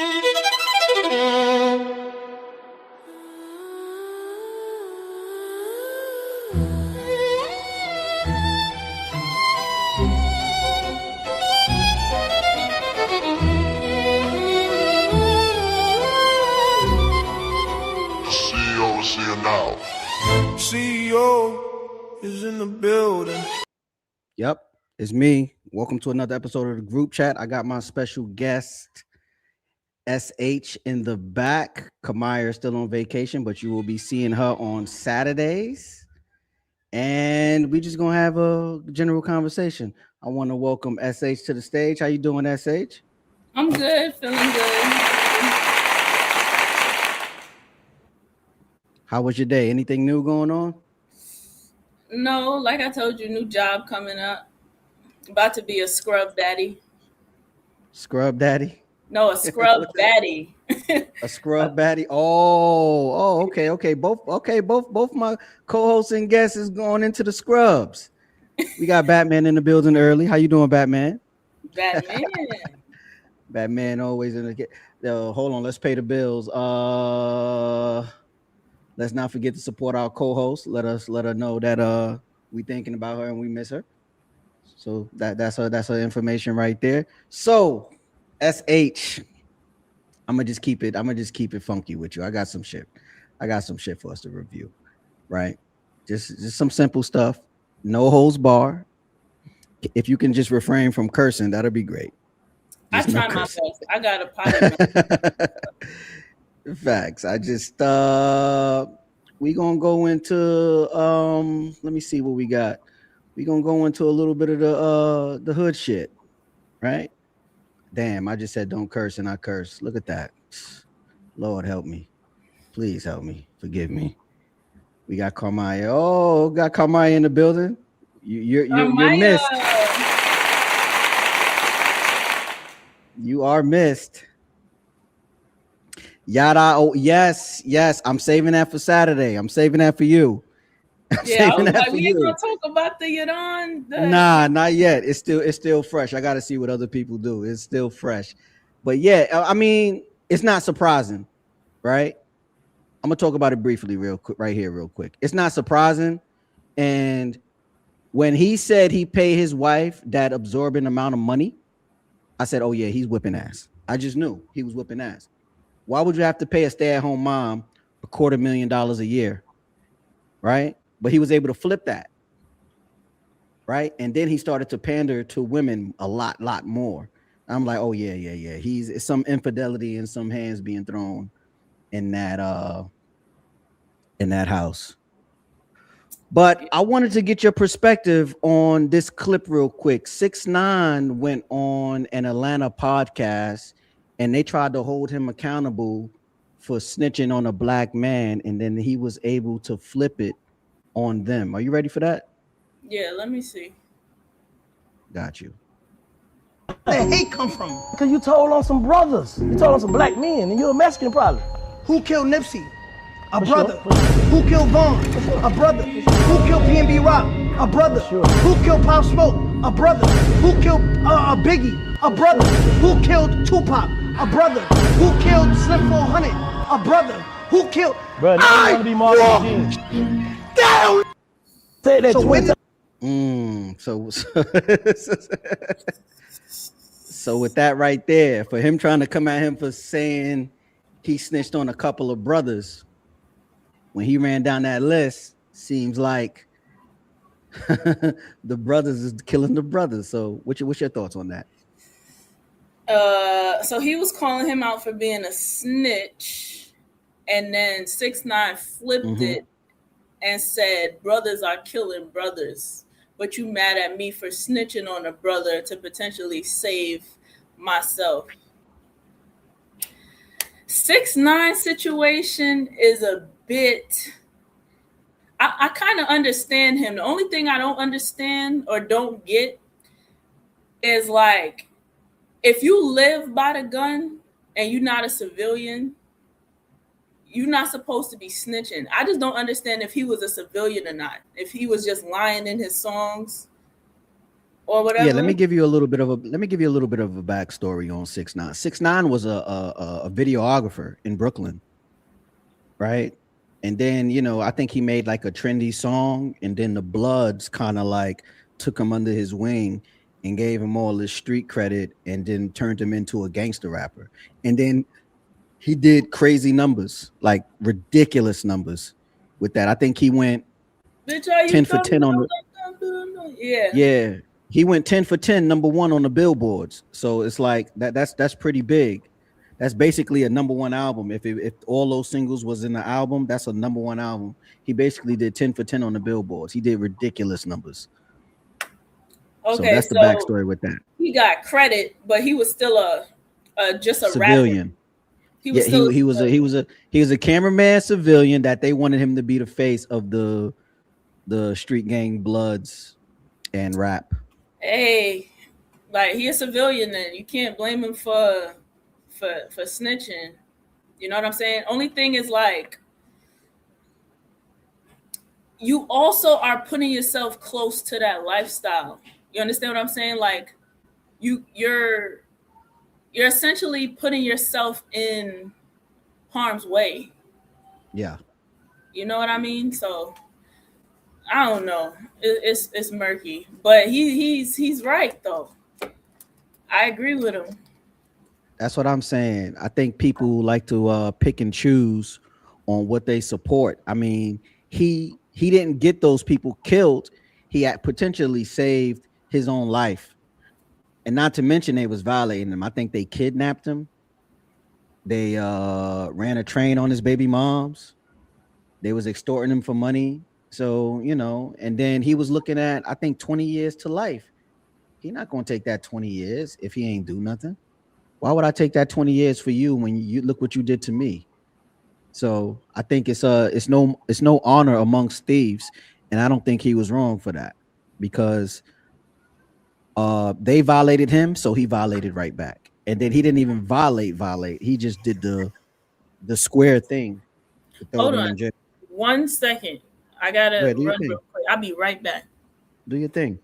CEO is here now. CEO is in the building. Yep, it's me. Welcome to another episode of the group chat. I got my special guest, SH, in the back. Kamaya is still on vacation, but you will be seeing her on Saturdays. And we just gonna have a general conversation. I want to welcome SH to the stage. How you doing, SH? I'm good, feeling good. How was your day? Anything new going on? No, like I told you, new job coming up. About to be a scrub daddy. Scrub daddy? No, a scrub daddy. A scrub daddy? Oh, okay. Both my co-hosts and guests is going into the scrubs. We got Batman in the building early. How you doing, Batman? Batman. Batman always in the hold on, let's pay the bills. Let's not forget to support our co-host. Let her know that we thinking about her and we miss her. So that's her information right there. So SH, I'm gonna just keep it funky with you. I got some shit for us to review, right? Just some simple stuff. No holds bar. If you can just refrain from cursing, that'll be great. I try my best. I got a potty. Facts. I just we gonna go into let me see what we got. We gonna go into a little bit of the hood shit, right? Damn, I just said don't curse and I curse. Look at that. Lord help me. Please help me. Forgive me. We got Kamaya. Oh, got Kamaya in the building. You're missed. You are missed. Yada. Oh, yes. I'm saving that for Saturday. I'm saving that for you. Yeah, I was like, we ain't gonna talk about the Yadon. Nah, not yet. It's still fresh. I gotta see what other people do. It's still fresh. But yeah, I mean, it's not surprising, right? I'm gonna talk about it briefly, real quick. It's not surprising. And when he said he paid his wife that absorbent amount of money, I said, oh yeah, he's whipping ass. I just knew he was whipping ass. Why would you have to pay a stay-at-home mom $250,000 a year, right? But he was able to flip that, right? And then he started to pander to women a lot more. I'm like, oh yeah. It's some infidelity and some hands being thrown in that house. But I wanted to get your perspective on this clip real quick. 6ix9ine went on an Atlanta podcast and they tried to hold him accountable for snitching on a black man, and then he was able to flip it on them. Are you ready for that? Yeah, let me see. Got you. Where the hate come from? Because you told on some brothers. You told on some black men, and you're a Mexican probably. Who killed Nipsey? A brother. Who killed Vaughn? A brother. Who killed PNB Rock? A brother. Who killed Pop Smoke? A brother. Who killed Biggie? A brother. Who killed Tupac? A brother. Who killed Slim 400? A brother. Who killed? Bro, now you want to be Martin Jean. Down. Say that So when So with that right there, for him trying to come at him for saying he snitched on a couple of brothers, when he ran down that list, seems like the brothers is killing the brothers. So what's your thoughts on that? So he was calling him out for being a snitch, and then 6ix9ine flipped it and said, brothers are killing brothers, but you mad at me for snitching on a brother to potentially save myself. 6ix9ine situation is a bit, I kind of understand him. The only thing I don't understand or don't get is like, if you live by the gun and you're not a civilian, you're not supposed to be snitching. I just don't understand if he was a civilian or not. If he was just lying in his songs, or whatever. Yeah, let me give you a little bit of a backstory on 6ix9ine. 6ix9ine was a videographer in Brooklyn, right? And then, you know, I think he made like a trendy song, and then the Bloods kind of like took him under his wing and gave him all this street credit, and then turned him into a gangster rapper. And then he did crazy numbers, like ridiculous numbers with that. I think he went 10 for 10 on the yeah. He went 10 for 10, #1 on the billboards. So it's like that's pretty big. That's basically a #1 album. If all those singles was in the album, that's a #1 album. He basically did 10 for 10 on the billboards. He did ridiculous numbers. Okay, so that's the backstory with that. He got credit, but he was still just a civilian. rapper. He was a cameraman civilian that they wanted him to be the face of the street gang Bloods and rap. Hey, like he a civilian, then you can't blame him for snitching. You know what I'm saying? Only thing is, like, you also are putting yourself close to that lifestyle. You understand what I'm saying? Like, you're essentially putting yourself in harm's way. Yeah. You know what I mean? So I don't know. It's murky, but he's right though. I agree with him. That's what I'm saying. I think people like to pick and choose on what they support. I mean, he didn't get those people killed. He had potentially saved his own life. And not to mention they was violating him. I think they kidnapped him. They ran a train on his baby moms. They was extorting him for money. So, you know, and then he was looking at, I think, 20 years to life. He's not going to take that 20 years if he ain't do nothing. Why would I take that 20 years for you when you look what you did to me? So I think it's no honor amongst thieves. And I don't think he was wrong for that, because they violated him, so he violated right back. And then he didn't even violate. He just did the square thing. Hold on 1 second. I gotta run real quick. I'll be right back. Do your thing.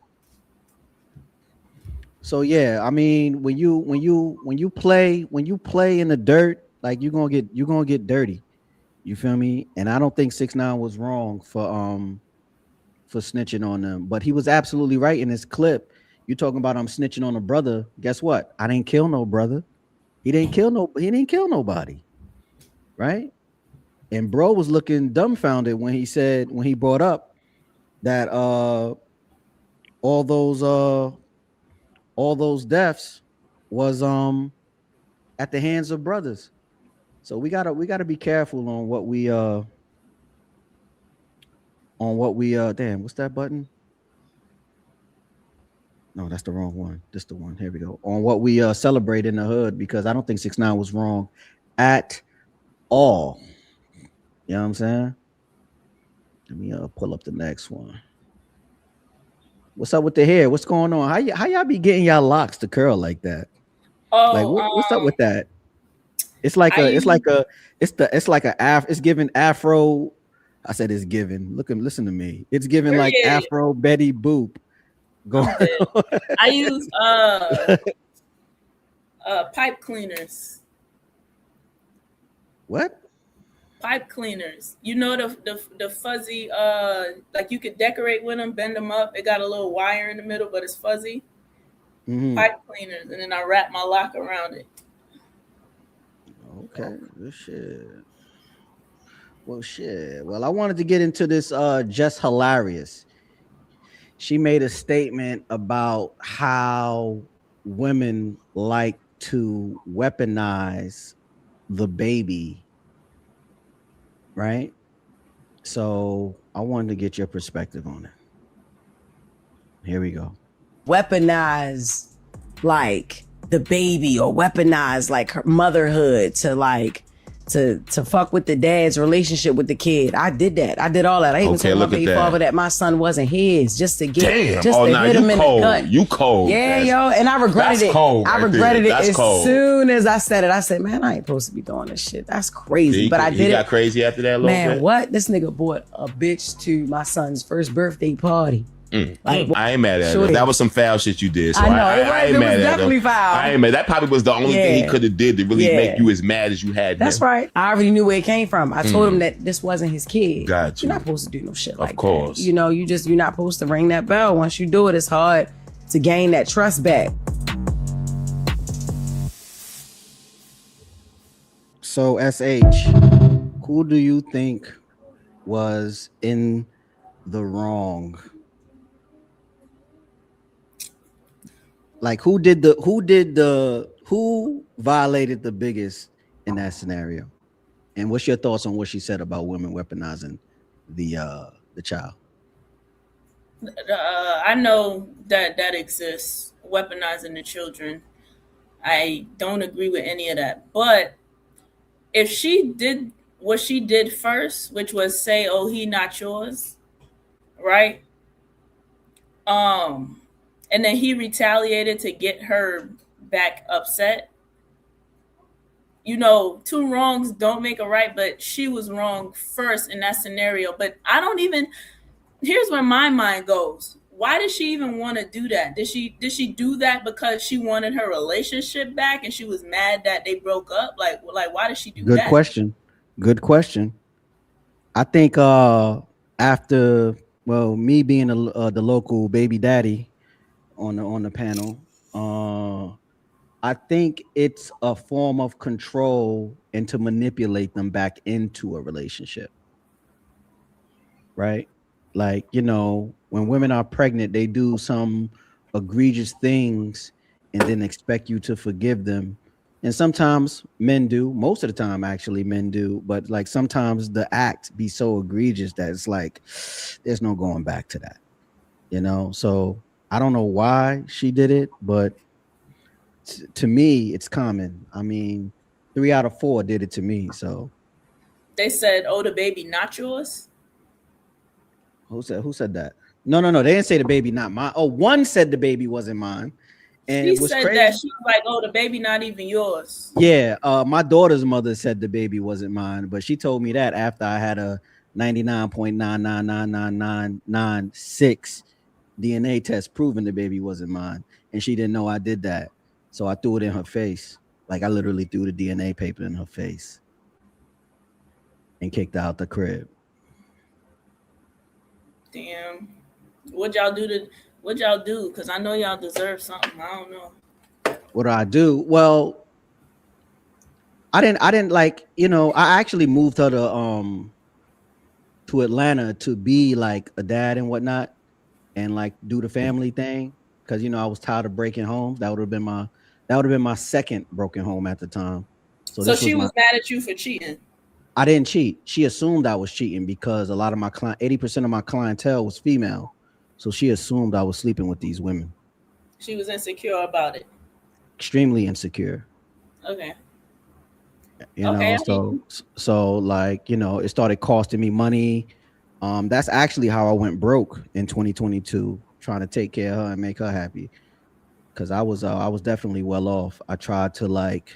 So yeah, I mean, when you play in the dirt, like you're gonna get dirty. You feel me? And I don't think 6ix9ine was wrong for snitching on them, but he was absolutely right in his clip. You talking about I'm snitching on a brother? Guess what? I didn't kill no brother. He didn't kill nobody, right? And bro was looking dumbfounded when he brought up that all those deaths was at the hands of brothers. So we gotta be careful on what we damn, what's that button? No, that's the wrong one. This the one. Here we go. On what we celebrate in the hood, because I don't think 6ix9ine was wrong at all. You know what I'm saying? Let me pull up the next one. What's up with the hair? What's going on? How y'all be getting y'all locks to curl like that? Oh, like what's up with that? It's giving Afro. I said it's giving. Listen to me. It's giving like Afro Betty Boop. Go. I use pipe cleaners. What? Pipe cleaners. You know the fuzzy like you could decorate with them, bend them up. It got a little wire in the middle, but it's fuzzy. Mm-hmm. Pipe cleaners, and then I wrap my lock around it. Okay, good shit. Well, shit. Well, I wanted to get into this Just Hilarious. She made a statement about how women like to weaponize the baby, right? So I wanted to get your perspective on it. Here we go. Weaponize like the baby, or weaponize like her motherhood to like to fuck with the dad's relationship with the kid. I did that. I did all that. I even told my baby father that my son wasn't his, just to get hit him in the gut. You cold. Yeah, yo. And I regretted it. I regretted it as soon as I said it. I said, man, I ain't supposed to be doing this shit. That's crazy. But I did it. He got crazy after that a little bit? Man, what? This nigga bought a bitch to my son's first birthday party. Like, I ain't mad at Sure. it. That was some foul shit you did. So I know, I it was ain't mad at definitely him. foul. I ain't mad. That probably was the only thing he Yeah. could have did to really Yeah. make you as mad as you had That's him. right. I already knew where it came from. I told him that this wasn't his kid. Got you. You're not supposed to do no shit like course. that. You know, you're not supposed to ring that bell. Once you do it, it's hard to gain that trust back. So SH, who do you think was in the wrong? Like who violated the biggest in that scenario? And what's your thoughts on what she said about women weaponizing the child? I know that exists, weaponizing the children. I don't agree with any of that. But if she did what she did first, which was say, "Oh, he not yours," right? And then he retaliated to get her back upset. You know, two wrongs don't make a right, but she was wrong first in that scenario. But I don't even. Here's where my mind goes. Why did she even want to do that? Did she do that because she wanted her relationship back and she was mad that they broke up? Like why did she do that? Good question. I think after me being the local baby daddy on the panel, I think it's a form of control and to manipulate them back into a relationship. Right? Like, you know, when women are pregnant, they do some egregious things and then expect you to forgive them. And sometimes men do, most of the time, actually, men do. But like sometimes the act be so egregious that it's like, there's no going back to that, you know? So I don't know why she did it, but to me, it's common. I mean, 3 out of 4 did it to me. So they said, "Oh, the baby not yours." Who said that? No. They didn't say the baby not mine. Oh, one said the baby wasn't mine. And she it was said crazy. that she was like, "Oh, the baby not even yours." Yeah, my daughter's mother said the baby wasn't mine, but she told me that after I had a 99.9999996 DNA test proving the baby wasn't mine, and she didn't know I did that. So I threw it in her face. Like I literally threw the DNA paper in her face and kicked her out the crib. Damn. What y'all do? Because I know y'all deserve something. I don't know. What do I do? Well, I didn't like, you know, I actually moved her to Atlanta to be like a dad and whatnot and like do the family thing. Cause you know, I was tired of breaking homes. That would have been my second broken home at the time. So she was mad at you for cheating. I didn't cheat. She assumed I was cheating because a lot of my 80% of my clientele was female. So she assumed I was sleeping with these women. She was insecure about it. Extremely insecure. Okay. You know, so like, you know, it started costing me money. That's actually how I went broke in 2022, trying to take care of her and make her happy. Cause I was definitely well off. I tried to like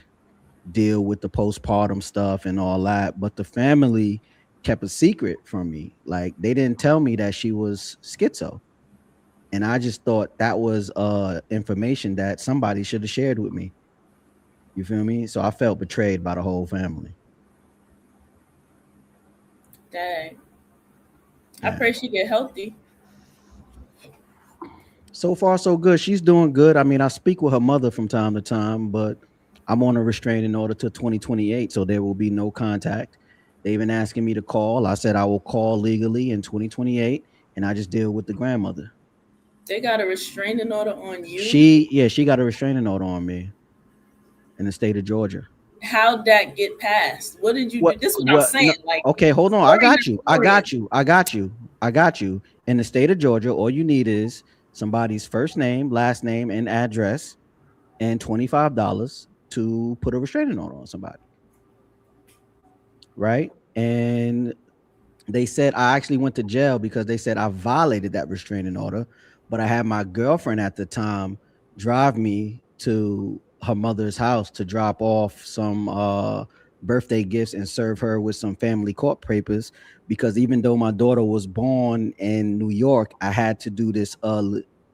deal with the postpartum stuff and all that, but the family kept a secret from me. Like they didn't tell me that she was schizo. And I just thought that was information that somebody should have shared with me. You feel me? So I felt betrayed by the whole family. Dang. Yeah. I pray she get healthy. So far, so good. She's doing good. I mean, I speak with her mother from time to time, but I'm on a restraining order till 2028, so there will be no contact. They've been asking me to call. I said I will call legally in 2028, and I just deal with the grandmother. They got a restraining order on you? She got a restraining order on me in the state of Georgia. How'd that get passed? What did you do? This is what I'm saying. No, like, okay, hold on. I got you. In the state of Georgia, all you need is somebody's first name, last name, and address, and $25 to put a restraining order on somebody. Right? And they said I actually went to jail because they said I violated that restraining order, but I had my girlfriend at the time drive me to her mother's house to drop off some birthday gifts and serve her with some family court papers, because even though my daughter was born in New York, I had to do this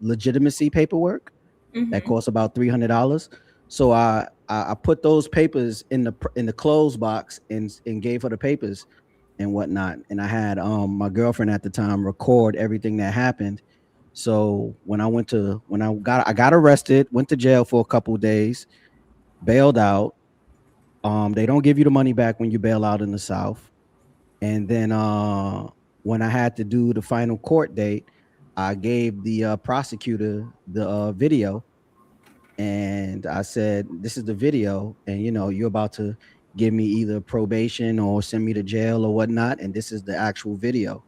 legitimacy paperwork that cost about $300. So I put those papers in the clothes box and gave her the papers and whatnot. And I had my girlfriend at the time record everything that happened. So when I got arrested, went to jail for a couple of days, bailed out. They don't give you the money back when you bail out in the South. And then when I had to do the final court date, I gave the prosecutor the video, and I said, "This is the video, and you're about to give me either probation or send me to jail or whatnot, and this is the actual video."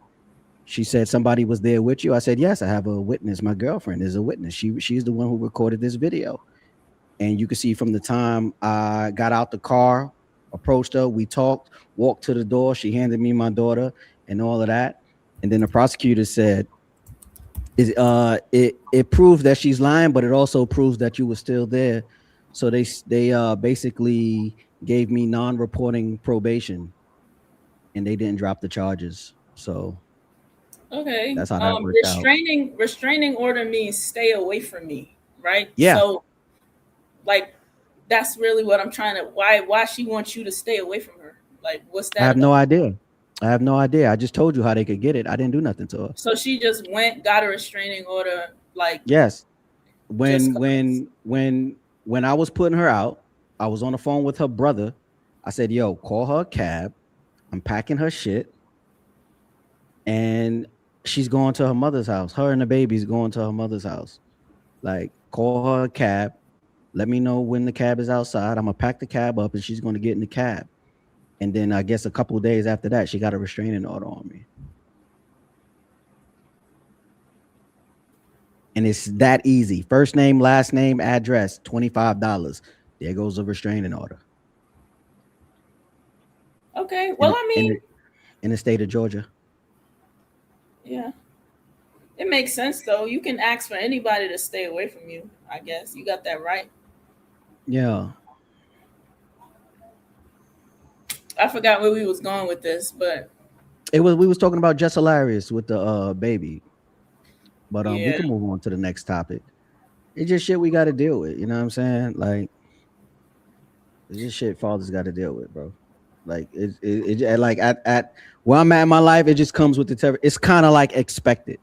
She said, "Somebody was there with you?" I said, "Yes, I have a witness. My girlfriend is a witness. She's the one who recorded this video." And you can see from the time I got out the car, approached her, we talked, walked to the door, she handed me my daughter and all of that. And then the prosecutor said, it proves that she's lying, but it also proves that you were still there. So they basically gave me non-reporting probation, and they didn't drop the charges. So okay, that's how that worked restraining order means stay away from me, right? Yeah. So like that's really what I'm trying to. Why she wants you to stay away from her? Like, what's that? I have no idea. I just told you how they could get it. I didn't do nothing to her. So she just got a restraining order, like, yes. When I was putting her out, I was on the phone with her brother. I said, "Yo, call her a cab. I'm packing her shit, and she's going to her mother's house. Her and the baby's going to her mother's house. Like, call her a cab. Let me know when the cab is outside. I'm gonna pack the cab up, and she's gonna get in the cab." And then I guess a couple of days after that, she got a restraining order on me. And it's that easy. First name, last name, address, $25. There goes a restraining order. Okay. Well, in the state of Georgia. Yeah. It makes sense, though. You can ask for anybody to stay away from you, I guess. You got that right. Yeah. I forgot where we was going with this, but we was talking about Just Hilarious with the baby. But we can move on to the next topic. It's just shit we got to deal with. You know what I'm saying? Like, it's just shit fathers got to deal with, bro. Like, it like at where I'm at in my life, it just comes with the terror. It's kind of like expected,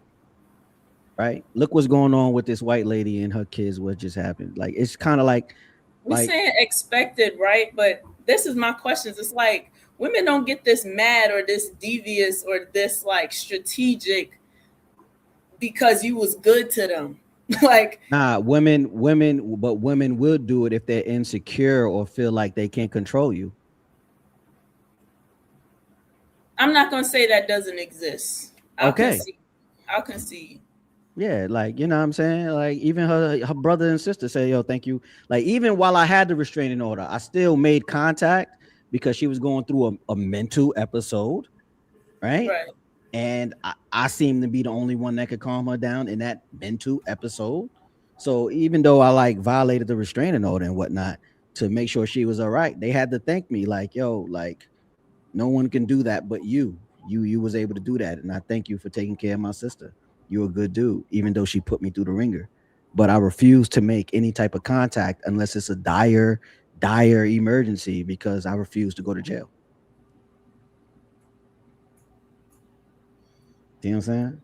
right? Look what's going on with this white lady and her kids. What just happened? Like, it's kind of like we're saying expected, right? But this is my questions. It's like women don't get this mad or this devious or this like strategic because you was good to them. Like, nah, women will do it if they're insecure or feel like they can't control you. I'm not gonna say that doesn't exist. I'll concede. Yeah, like, you know what I'm saying? Like, even her brother and sister say, "Yo, thank you." Like, even while I had the restraining order, I still made contact because she was going through a mental episode, right? Right. And I seemed to be the only one that could calm her down in that mental episode. So even though I like violated the restraining order and whatnot to make sure she was all right, they had to thank me like, "Yo, like, no one can do that but you. You was able to do that. And I thank you for taking care of my sister. You're a good dude," even though she put me through the ringer. But I refuse to make any type of contact unless it's a dire emergency, because I refuse to go to jail. You know what I'm saying?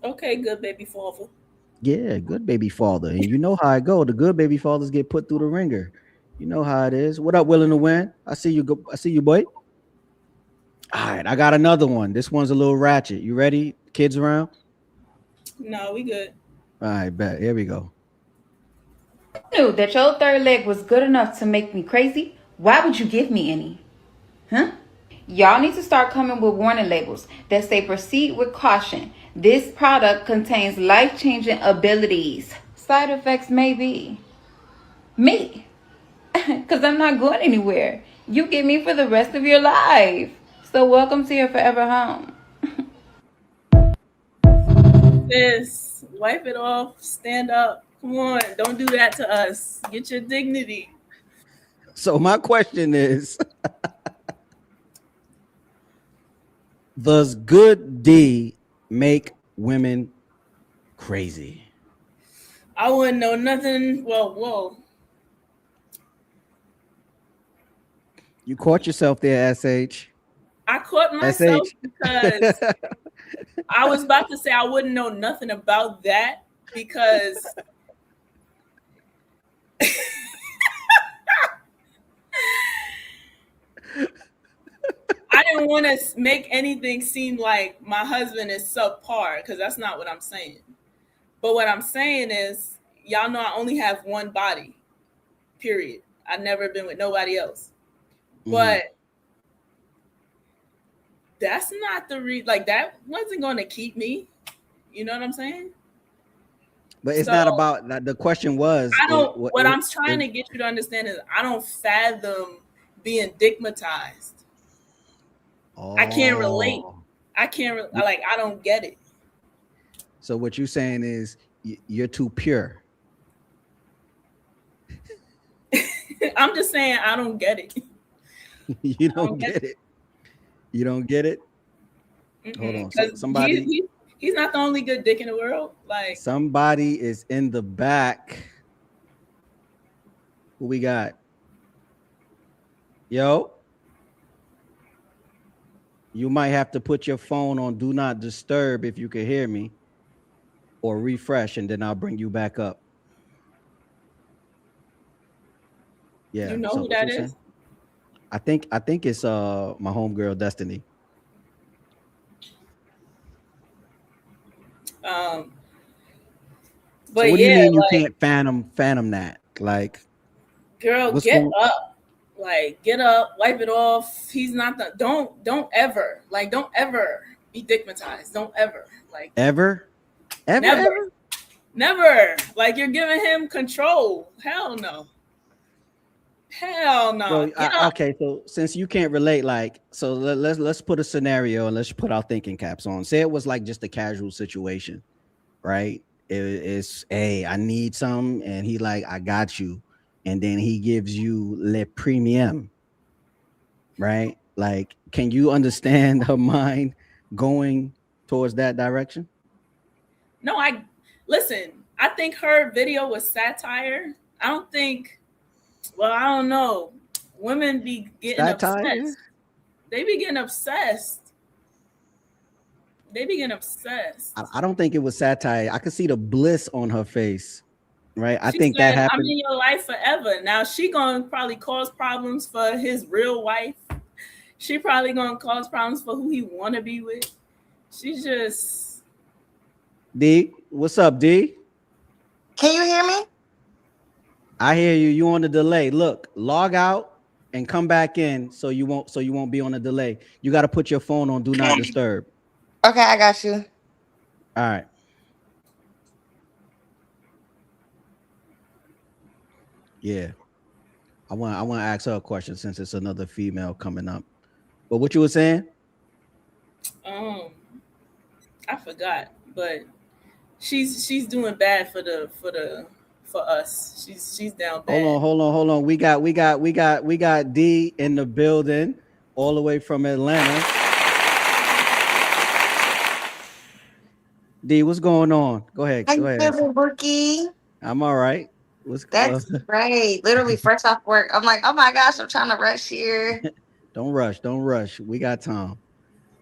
Okay, good baby father. Yeah, good baby father. And you know how I go. The good baby fathers get put through the ringer. You know how it is. What up, Willing to Win? I see you, boy. All right, I got another one. This one's a little ratchet. You ready? Kids around? No, we good. All right, bet. Here we go. Knew that your third leg was good enough to make me crazy. Why would you give me any? Huh? Y'all need to start coming with warning labels that say proceed with caution. This product contains life-changing abilities. Side effects may be me. Because I'm not going anywhere. You get me for the rest of your life. So welcome to your forever home. Sis, wipe it off. Stand up. Come on. Don't do that to us. Get your dignity. So my question is, does good D make women crazy? I wouldn't know nothing. Well, whoa. You caught yourself there, SH. I caught myself SH. because I was about to say I wouldn't know nothing about that because I didn't want to make anything seem like my husband is subpar because that's not what I'm saying. But what I'm saying is, y'all know I only have one body, period. I've never been with nobody else. But that's not the reason. Like, that wasn't going to keep me. You know what I'm saying? But it's not about that. The question was, I don't. What I'm trying to get you to understand is, I don't fathom being digmatized. I can't relate. I can't. Like, I don't get it. So what you're saying is you're too pure. I'm just saying I don't get it. You don't get it. You don't get it. Hold on. So somebody. He's not the only good dick in the world. Like, somebody is in the back. Who we got? Yo. You might have to put your phone on do not disturb if you can hear me, or refresh, and then I'll bring you back up. Yeah. You know who that is? Saying? I think it's my homegirl Destiny. But so what do yeah, you mean you like, can't phantom that? Like, girl, get up. Like, get up, wipe it off. He's not the don't ever be digmatized. Don't ever. Like, ever. Never. Like, you're giving him control. Hell no. So, okay, so since you can't relate, like, so let's put a scenario and let's put our thinking caps on. Say it was like just a casual situation, right? It's, hey, I need some, and he like, I got you, and then he gives you le premium, right? Like, can you understand her mind going towards that direction? No, listen. I think her video was satire. I don't think. Well, I don't know. Women be getting obsessed. They be getting obsessed. I don't think it was satire. I could see the bliss on her face, right? I think said, that happened. I'm in your life forever. Now she gonna probably cause problems for his real wife. She probably gonna cause problems for who he wanna be with. She's just. D, what's up, D? Can you hear me? I hear you. You on the delay. Look, log out and come back in so you won't be on a delay. You got to put your phone on do not disturb. Okay, I got you. All right. Yeah. I want to ask her a question since it's another female coming up. But what you were saying? I forgot, but she's doing bad for us. She's down bad. Hold on. We got D in the building, all the way from Atlanta. D, what's going on? Go ahead. How you feeling, Bookie? I'm all right. That's great. Literally fresh off work. I'm like, oh my gosh, I'm trying to rush here. Don't rush. We got time.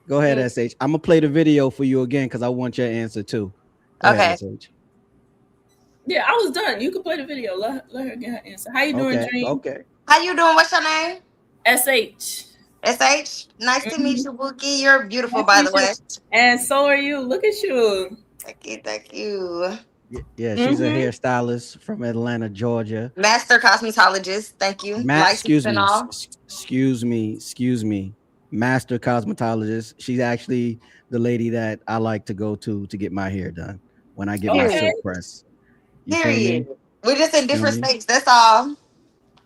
Go ahead, SH. I'm gonna play the video for you again because I want your answer too. Go ahead, SH. Yeah, I was done. You can play the video. Let her get her answer. How you doing, Dream? Okay. How you doing? What's your name? SH. SH. Nice to meet you, Bookie. You're beautiful, by the way. And so are you. Look at you. Thank you. Yeah, she's a hairstylist from Atlanta, Georgia. Master cosmetologist. Thank you. Excuse me. Master cosmetologist. She's actually the lady that I like to go to get my hair done when I get my silk press. Period. We're just in different states. That's all.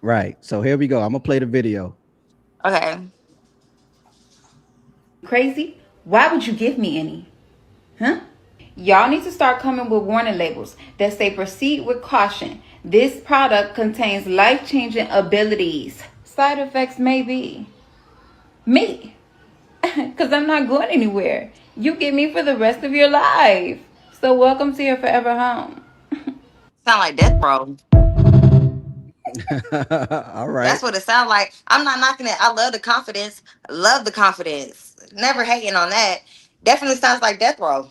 Right. So here we go. I'm gonna play the video. Okay. Crazy? Why would you give me any? Huh? Y'all need to start coming with warning labels that say proceed with caution, This product contains life-changing abilities. Side effects may be me, because I'm not going anywhere. You get me for the rest of your life. So welcome to your forever home. Sound like death row. All right. That's what it sounds like. I'm not knocking it. I love the confidence. Love the confidence. Never hating on that. Definitely sounds like death row.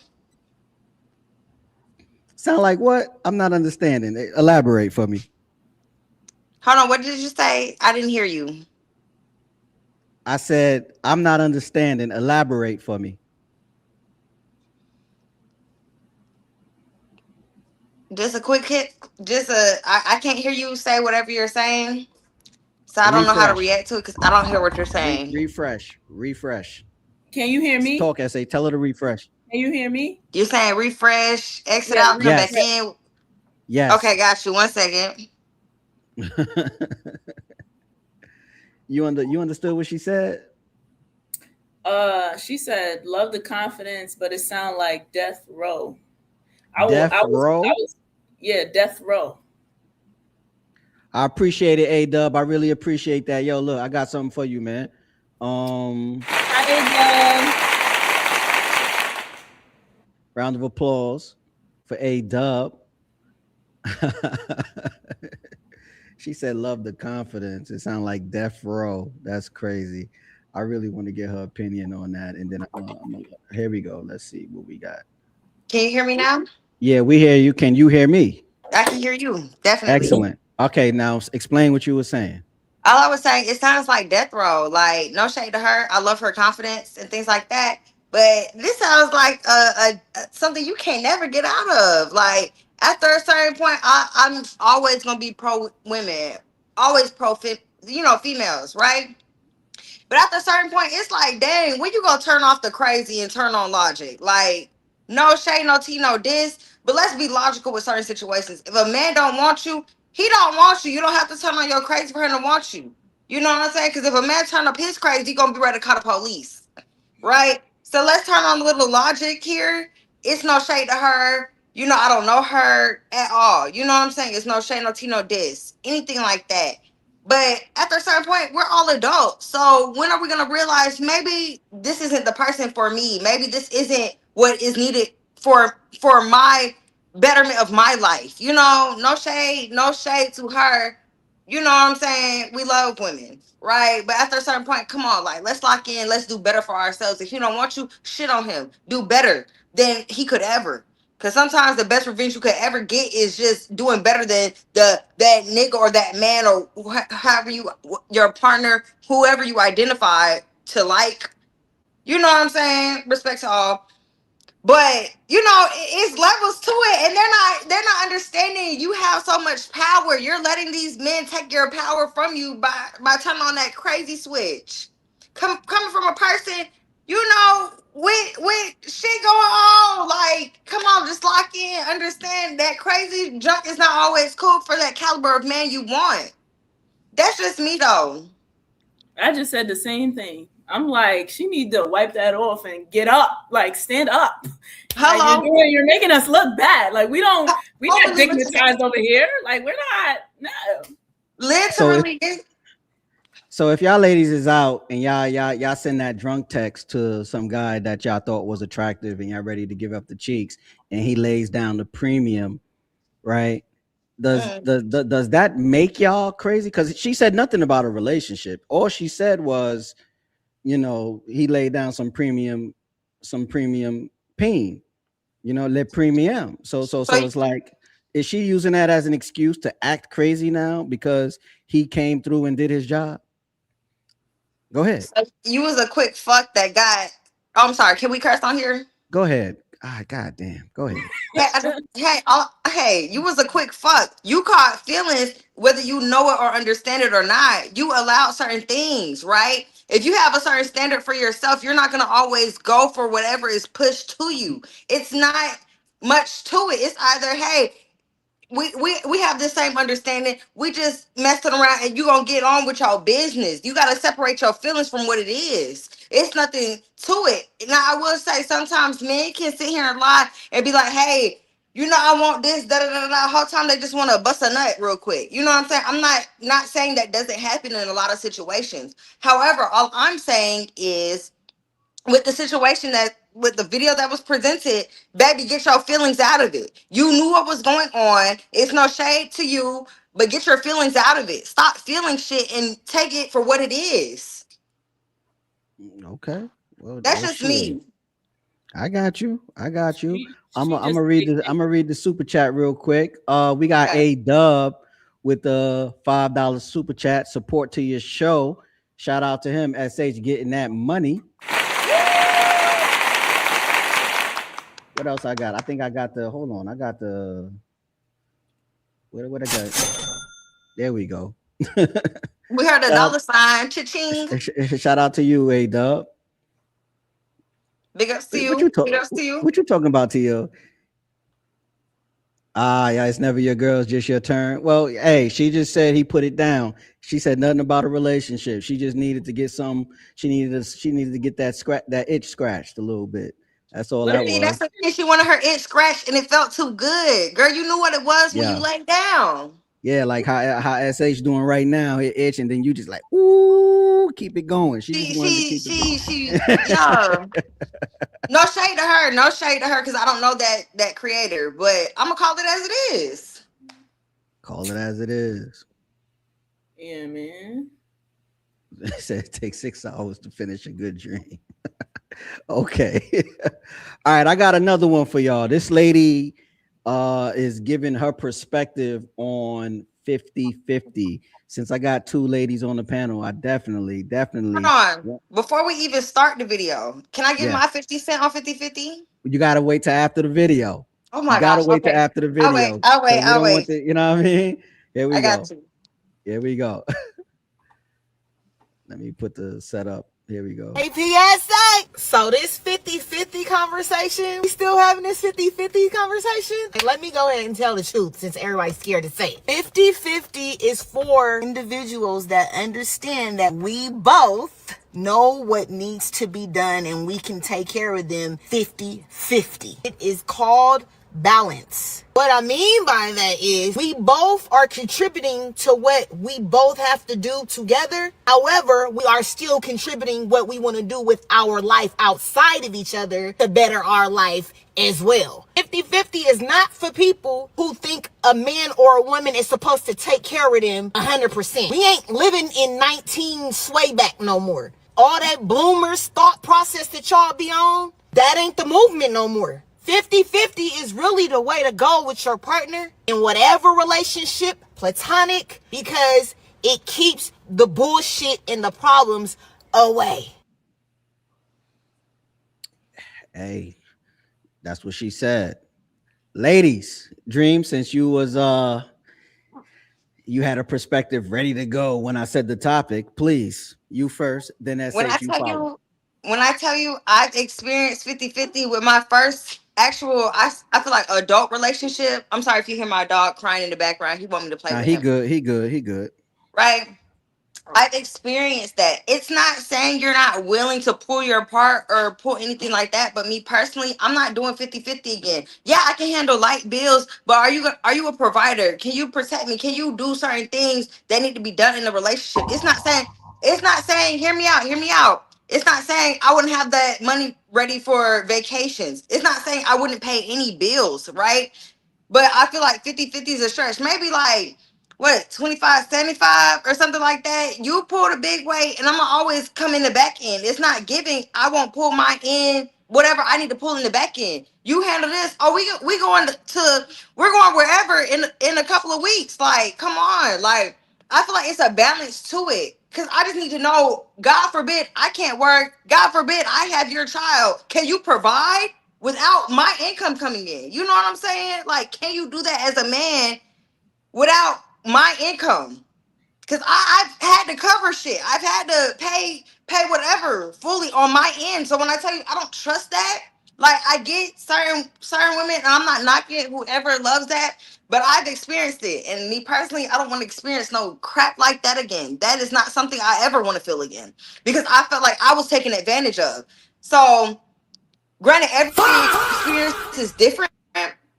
Sound like what? I'm not understanding. Elaborate for me. Hold on. What did you say? I didn't hear you. I said, I'm not understanding. Elaborate for me. Just a quick hit. I can't hear you say whatever you're saying. So I don't know how to Refresh. react to it because I don't hear what you're saying. Refresh. Can you hear me? Talk, SA. Tell her to refresh. Can you hear me? You're saying refresh, exit Yeah, out, come yes. back in. Yes. Okay, got you. 1 second. You understood what she said? She said, "Love the confidence, but it sounds like death row." Death row? Yeah, death row. I appreciate it, A-Dub. I really appreciate that. Yo, look, I got something for you, man. Round of applause for A-Dub. She said, love the confidence. It sounds like death row. That's crazy. I really want to get her opinion on that. And then here we go. Let's see what we got. Can you hear me now? Yeah, we hear you. Can you hear me? I can hear you. Definitely. Excellent. Okay, now explain what you were saying. All I was saying, it sounds like death row. Like, no shade to her. I love her confidence and things like that. But this sounds like something you can't never get out of. Like, after a certain point, I'm always going to be pro women. Always pro, females, right? But after a certain point, it's like, dang, when you gonna turn off the crazy and turn on logic? Like, no shade, no tea, no diss. But let's be logical with certain situations. If a man don't want you, he don't want you. You don't have to turn on your crazy for him to want you. You know what I'm saying? Because if a man turn up his crazy, he gonna be ready to call the police, right? So let's turn on a little logic here. It's no shade to her. You know, I don't know her at all. You know what I'm saying? It's no shade, no tea, no diss, anything like that. But after a certain point, we're all adults. So when are we gonna realize maybe this isn't the person for me? Maybe this isn't what is needed for my betterment of my life. You know, no shade to her. You know what I'm saying? We love women, right? But after a certain point, come on, like let's lock in, let's do better for ourselves. If he don't want you, shit on him. Do better than he could ever. Because sometimes the best revenge you could ever get is just doing better than that nigga or that man or however your partner, whoever you identify to like. You know what I'm saying? Respect to all. But it's levels to it, and they're not understanding. You have so much power. You're letting these men take your power from you by turning on that crazy switch. Coming from a person, with shit going on. Like, come on, just lock in. Understand that crazy junk is not always cool for that caliber of man you want. That's just me though. I just said the same thing. I'm like, she need to wipe that off and get up, like stand up. Hello, like, you're making us look bad. Like we're not dignitized over here. Like we're not. No, literally. So if y'all ladies is out and y'all send that drunk text to some guy that y'all thought was attractive and y'all ready to give up the cheeks and he lays down the premium, right? Does that make y'all crazy? Because she said nothing about a relationship. All she said was, he laid down some premium peen, le premium. So it's like, is she using that as an excuse to act crazy now because he came through and did his job? Go ahead. So you was a quick fuck that got. Oh, I'm sorry. Can we curse on here? Go ahead. God damn. Go ahead. Hey, you was a quick fuck. You caught feelings, whether you know it or understand it or not. You allowed certain things, right? If you have a certain standard for yourself, you're not gonna always go for whatever is pushed to you. It's not much to it. It's either, hey, we have the same understanding. We just messing around and you gonna get on with your business. You gotta separate your feelings from what it is. It's nothing to it. Now I will say sometimes men can sit here and lie and be like, hey, you know, I want this, da da da da. Whole time they just want to bust a nut real quick. You know what I'm saying? I'm not saying that doesn't happen in a lot of situations. However, all I'm saying is with the situation that with the video that was presented, baby, get your feelings out of it. You knew what was going on. It's no shade to you, but get your feelings out of it. Stop feeling shit and take it for what it is. Okay. Well, that's just me. I got you. I'm gonna read the super chat real quick. We got a dub with the $5 super chat support to your show. Shout out to him, SH, getting that money. What else I got? I think I got the. Hold on, I got the. What I got? There we go. We heard a dollar sign. Cha-ching. Shout out to you, A Dub. Big ups to you. Big ups to you. What you talking about, Tio? Yeah, it's never your girl, it's just your turn. Well, hey, she just said he put it down. She said nothing about a relationship. She just needed to get some. She needed to get that itch scratched a little bit. That's all that was. That's the thing. She wanted her itch scratched, and it felt too good. Girl, you knew what it was when you laid down. Yeah, like how SH doing right now, it itch, and then you just like, ooh, keep it going. She yeah. No shade to her, because I don't know that creator, but I'm gonna call it as it is. Call it as it is. Yeah, man. They said it takes 6 hours to finish a good dream. Okay. All right, I got another one for y'all. This lady is giving her perspective on 50-50. Since I got two ladies on the panel, I definitely. Hold on. Before we even start the video, can I give my 50 cent on 50-50? You gotta wait till after the video. Oh my god. You gotta wait till after the video. I'll wait. You know what I mean? Here we go. Got you. Here we go. Let me put the setup. Here we go. Hey, PSA. So this 50-50 conversation, we still having this 50-50 conversation? Let me go ahead and tell the truth since everybody's scared to say it. 50-50 is for individuals that understand that we both know what needs to be done and we can take care of them 50-50. It is called balance. What I mean by that is we both are contributing to what we both have to do together. However, we are still contributing what we want to do with our life outside of each other to better our life as well. 50-50 is not for people who think a man or a woman is supposed to take care of them 100%. We ain't living in 19 sway back no more. All that bloomers thought process that y'all be on, that ain't the movement no more. 50-50 is really the way to go with your partner in whatever relationship, platonic, because it keeps the bullshit and the problems away. Hey, that's what she said. Ladies, Dream, since you was you had a perspective ready to go when I said the topic, please, you first, then that when I tell you I've experienced 50-50 with my first actual, I feel like adult relationship. I'm sorry if you hear my dog crying in the background. He want me to play with him. He good. Right? I've experienced that. It's not saying you're not willing to pull your part or pull anything like that, but me personally, I'm not doing 50-50 again. Yeah, I can handle light bills, but are you a provider? Can you protect me? Can you do certain things that need to be done in a relationship? It's not saying, hear me out. It's not saying I wouldn't have that money ready for vacations. It's not saying I wouldn't pay any bills, right? But I feel like 50-50 is a stretch. Maybe like, 25-75 or something like that. You pull the big weight and I'm gonna always come in the back end. It's not giving. I won't pull my end, whatever I need to pull in the back end. You handle this. Oh, we're going wherever in a couple of weeks. Like, come on. Like, I feel like it's a balance to it. Cause I just need to know, God forbid I can't work. God forbid I have your child. Can you provide without my income coming in? You know what I'm saying? Like, can you do that as a man without my income? Because I've had to cover shit. I've had to pay whatever fully on my end. So when I tell you I don't trust that, like, I get certain women, and I'm not knocking whoever loves that, but I've experienced it. And me personally, I don't want to experience no crap like that again. That is not something I ever want to feel again, because I felt like I was taken advantage of. So granted, everybody's experience is different,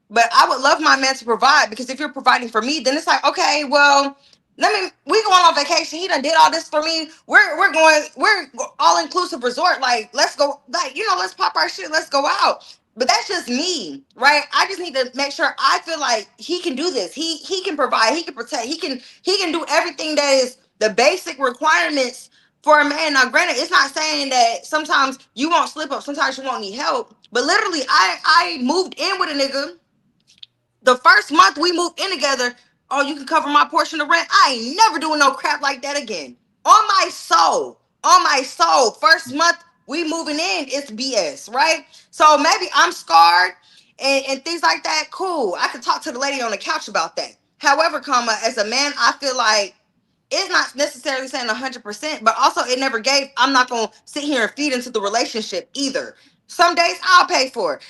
But I would love my man to provide, because if you're providing for me, then it's like, okay, well, we going on vacation. He done did all this for me. We're all inclusive resort. Like, let's go, like, let's pop our shit. Let's go out. But that's just me, right? I just need to make sure I feel like he can do this. He can provide, he can protect, he can do everything that is the basic requirements for a man. Now, granted, it's not saying that sometimes you won't slip up, sometimes you won't need help. But literally, I moved in with a nigga. The first month we moved in together, oh, you can cover my portion of rent. I ain't never doing no crap like that again. On my soul. On my soul. First month we moving in, it's BS, right? So maybe I'm scarred and things like that. Cool. I could talk to the lady on the couch about that. However, as a man, I feel like it's not necessarily saying 100%, but also it never gave. I'm not going to sit here and feed into the relationship either. Some days I'll pay for it.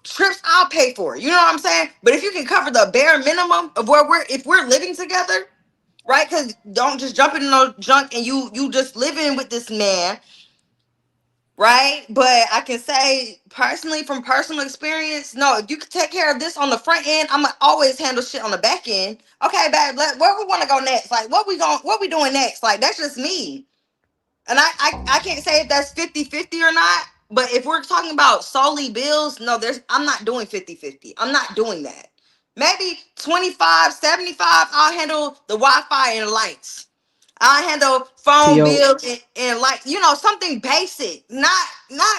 Trips I'll pay for it. You know what I'm saying? But if you can cover the bare minimum of if we're living together, right? Because don't just jump into no junk and you just living with this man, right? But I can say personally, from personal experience, no, if you can take care of this on the front end, I'm gonna always handle shit on the back end. Okay, babe, where we want to go next? Like, what we doing next? Like, that's just me. And I can't say if that's 50-50 or not. But if we're talking about solely bills, no, I'm not doing 50-50. I'm not doing that. Maybe 25-75, I'll handle the Wi-Fi and lights. I'll handle phone bills and like, something basic. Not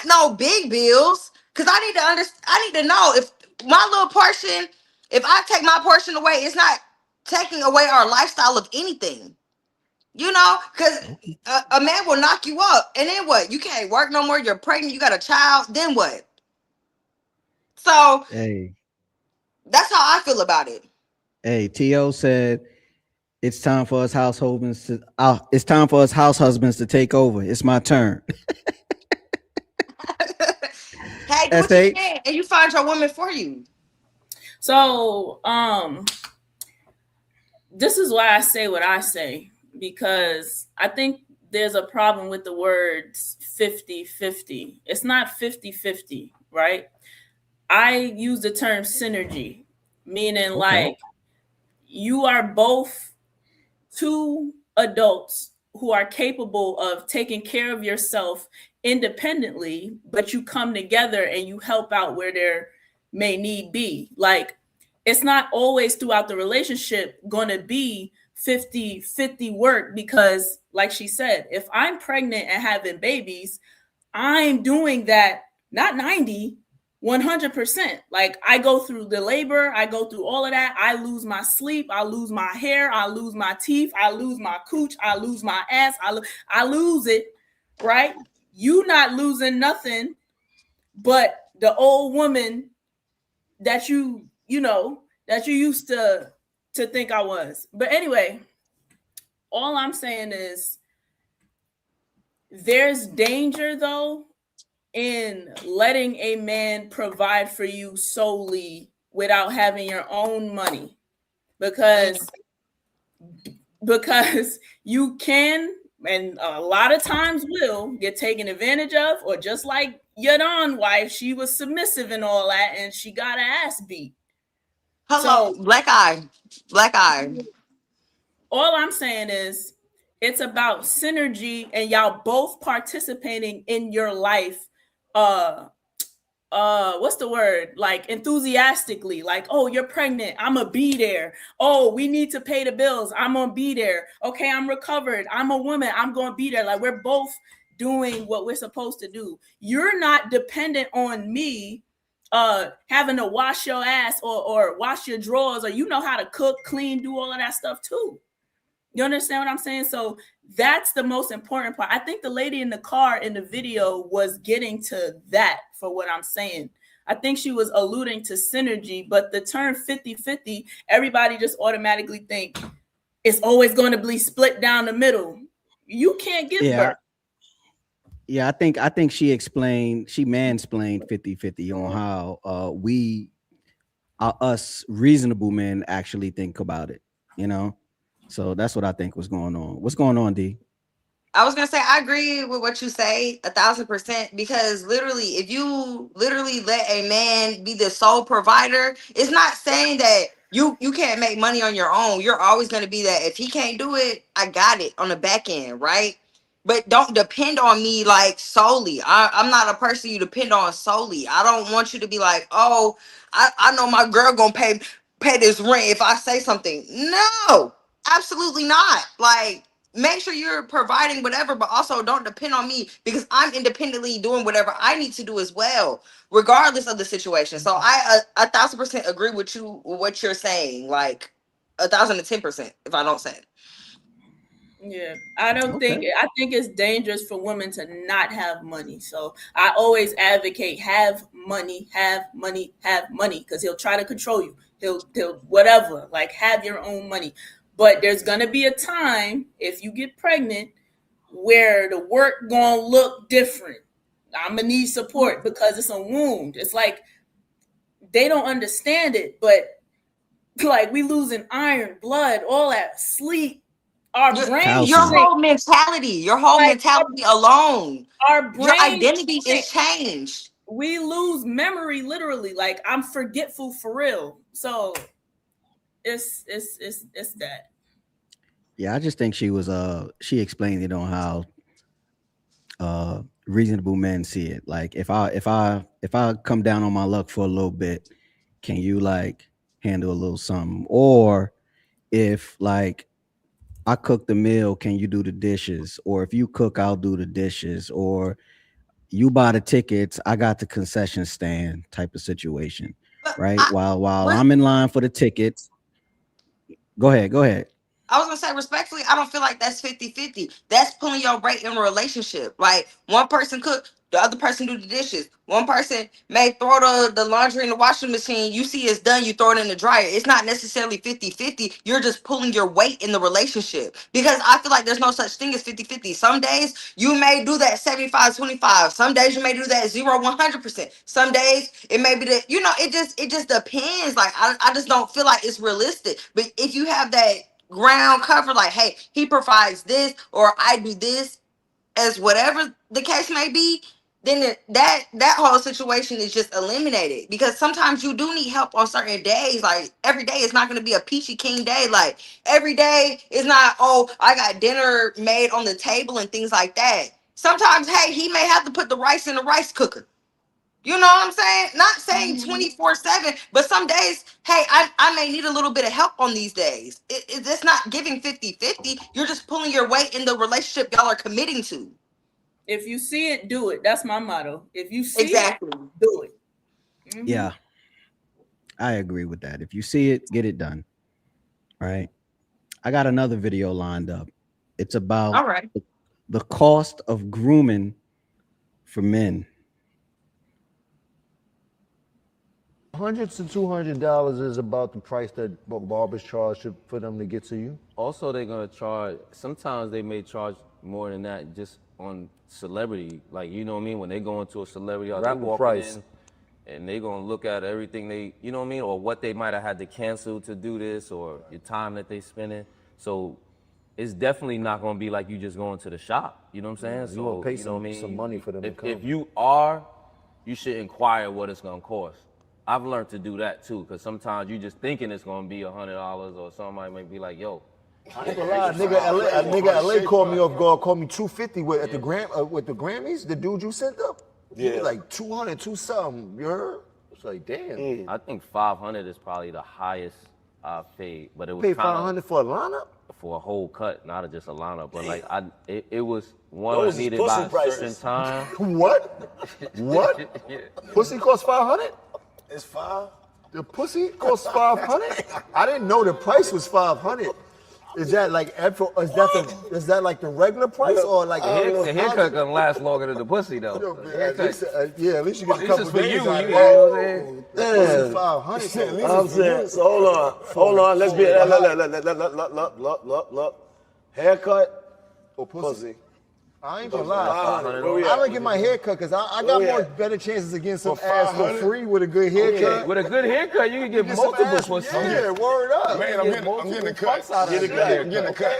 no big bills. Cause I need to know if my little portion, if I take my portion away, it's not taking away our lifestyle of anything. Because a man will knock you up, and then what? You can't work no more. You're pregnant. You got a child. Then what? So, that's how I feel about it. Hey, T.O. said it's time for us house husbands to take over. It's my turn. Hey, do what you can, and you find your woman for you. So, this is why I say what I say. Because I think there's a problem with the words 50-50. It's not 50-50, right? I use the term synergy, meaning like you are both two adults who are capable of taking care of yourself independently, but you come together and you help out where there may need be. Like, it's not always throughout the relationship going to be 50-50 work, because like she said, if I'm pregnant and having babies, I'm doing that, not 90, 100%. Like, I go through the labor, I go through all of that. I lose my sleep, I lose my hair, I lose my teeth, I lose my cooch, I lose my ass, I lose it, right? You not losing nothing but the old woman that you used to think I was. But anyway, all I'm saying is there's danger, though, in letting a man provide for you solely without having your own money, because you can, and a lot of times will, get taken advantage of, or just like Yadon wife, she was submissive and all that, and she got her ass beat. Hello, so, black eye. All I'm saying is it's about synergy and y'all both participating in your life. What's the word? Like, enthusiastically, like, oh, you're pregnant, I'm gonna be there. Oh, we need to pay the bills, I'm gonna be there. Okay, I'm recovered, I'm a woman, I'm gonna be there. Like, we're both doing what we're supposed to do. You're not dependent on me having to wash your ass or wash your drawers, or you know how to cook, clean, do all of that stuff too. You understand what I'm saying? So that's the most important part. I think the lady in the car in the video was getting to that for what I'm saying. I think she was alluding to synergy, but the term 50-50, everybody just automatically think it's always going to be split down the middle. You can't give birth. Yeah, I think she mansplained 50-50 on how us reasonable men actually think about it, So that's what I think was going on. What's going on, D? I was gonna say I agree with what you say 1,000%, because literally, if you literally let a man be the sole provider, it's not saying that you can't make money on your own. You're always gonna be that. If he can't do it, I got it on the back end, right? But don't depend on me like solely. I'm not a person you depend on solely. I don't want you to be like, oh, I know my girl gonna pay this rent if I say something. No, absolutely not. Like, make sure you're providing whatever, but also don't depend on me, because I'm independently doing whatever I need to do as well, regardless of the situation. So I 1,000% agree with you with what you're saying, like 1,010%, if I don't say it. Yeah, I think it's dangerous for women to not have money. So I always advocate have money, because he'll try to control you. He'll whatever, like have your own money. But there's gonna be a time if you get pregnant where the work gonna look different. I'm gonna need support because it's a wound. It's like they don't understand it, but like we losing iron, blood, all that, sleep. Our brain, your whole mentality alone, our brain, your identity is changed. We lose memory literally. Like I'm forgetful for real. So it's that. Yeah, I just think she was she explained it on how reasonable men see it. Like if I come down on my luck for a little bit, can you like handle a little something? Or if like I cook the meal, can you do the dishes? Or if you cook, I'll do the dishes. Or you buy the tickets, I got the concession stand type of situation, right? While I'm in line for the tickets. Go ahead. I was gonna say, respectfully, I don't feel like that's 50-50. That's pulling your weight in a relationship. Like one person cook, the other person do the dishes. One person may throw the laundry in the washing machine. You see it's done, you throw it in the dryer. It's not necessarily 50-50. You're just pulling your weight in the relationship. Because I feel like there's no such thing as 50-50. Some days you may do that 75-25. Some days you may do that 0-100%. Some days it may be that, it just depends. Like I just don't feel like it's realistic. But if you have that ground cover, like, hey, he provides this or I do this, as whatever the case may be, then that whole situation is just eliminated. Because sometimes you do need help on certain days. Like every day is not going to be a peachy keen day. Like every day is not, oh, I got dinner made on the table and things like that. Sometimes, hey, he may have to put the rice in the rice cooker. You know what I'm saying? Not saying 24/7, but some days, hey, I may need a little bit of help on these days. It's not giving 50-50. You're just pulling your weight in the relationship y'all are committing to. If you see it, do it. That's my motto. If you see it, do it. Mm-hmm. Yeah, I agree with that. If you see it, get it done. All right. I got another video lined up. It's about the cost of grooming for men. $100 to $200 is about the price that barbers charge for them to get to you. Also, they're gonna charge. Sometimes they may charge more than that just on celebrity. Like, you know what I mean? When they go into a celebrity, or they walk in and they gonna look at everything they, you know what I mean, or what they might have had to cancel to do this, or your time that they spending. So it's definitely not gonna be like you just going to the shop. You know what I'm saying? You gonna pay some money for them to come. If you should inquire what it's gonna cost. I've learned to do that too, because sometimes you just thinking it's gonna be $100, or somebody might be like, "Yo, I ain't gonna lie, nigga LA called me off guard, called me $250 with the Grammys. The dude you sent up, he was like 200, 2 something. You heard? It's like, damn. I think 500 is probably the highest I've paid, but it was paid 500 for a lineup, for a whole cut, not just a lineup. But like it was one I needed by a certain time. What? Pussy cost 500? It's 5. The pussy costs 500. I didn't know the price was 500. Is that like is that like the regular price or like the haircut gonna last longer than the pussy though? At least you get a couple for days. You know what I'm saying? 500. I'm saying. So hold on. Let's be look. Haircut or pussy? I ain't gonna lie. $500. I don't get my hair cut because I got more better chances of getting some ass for free with a good haircut. With a good haircut, you can get multiple pussies. Yeah, word up. Man, I'm getting a cut. Get a cut. I'm getting a cut.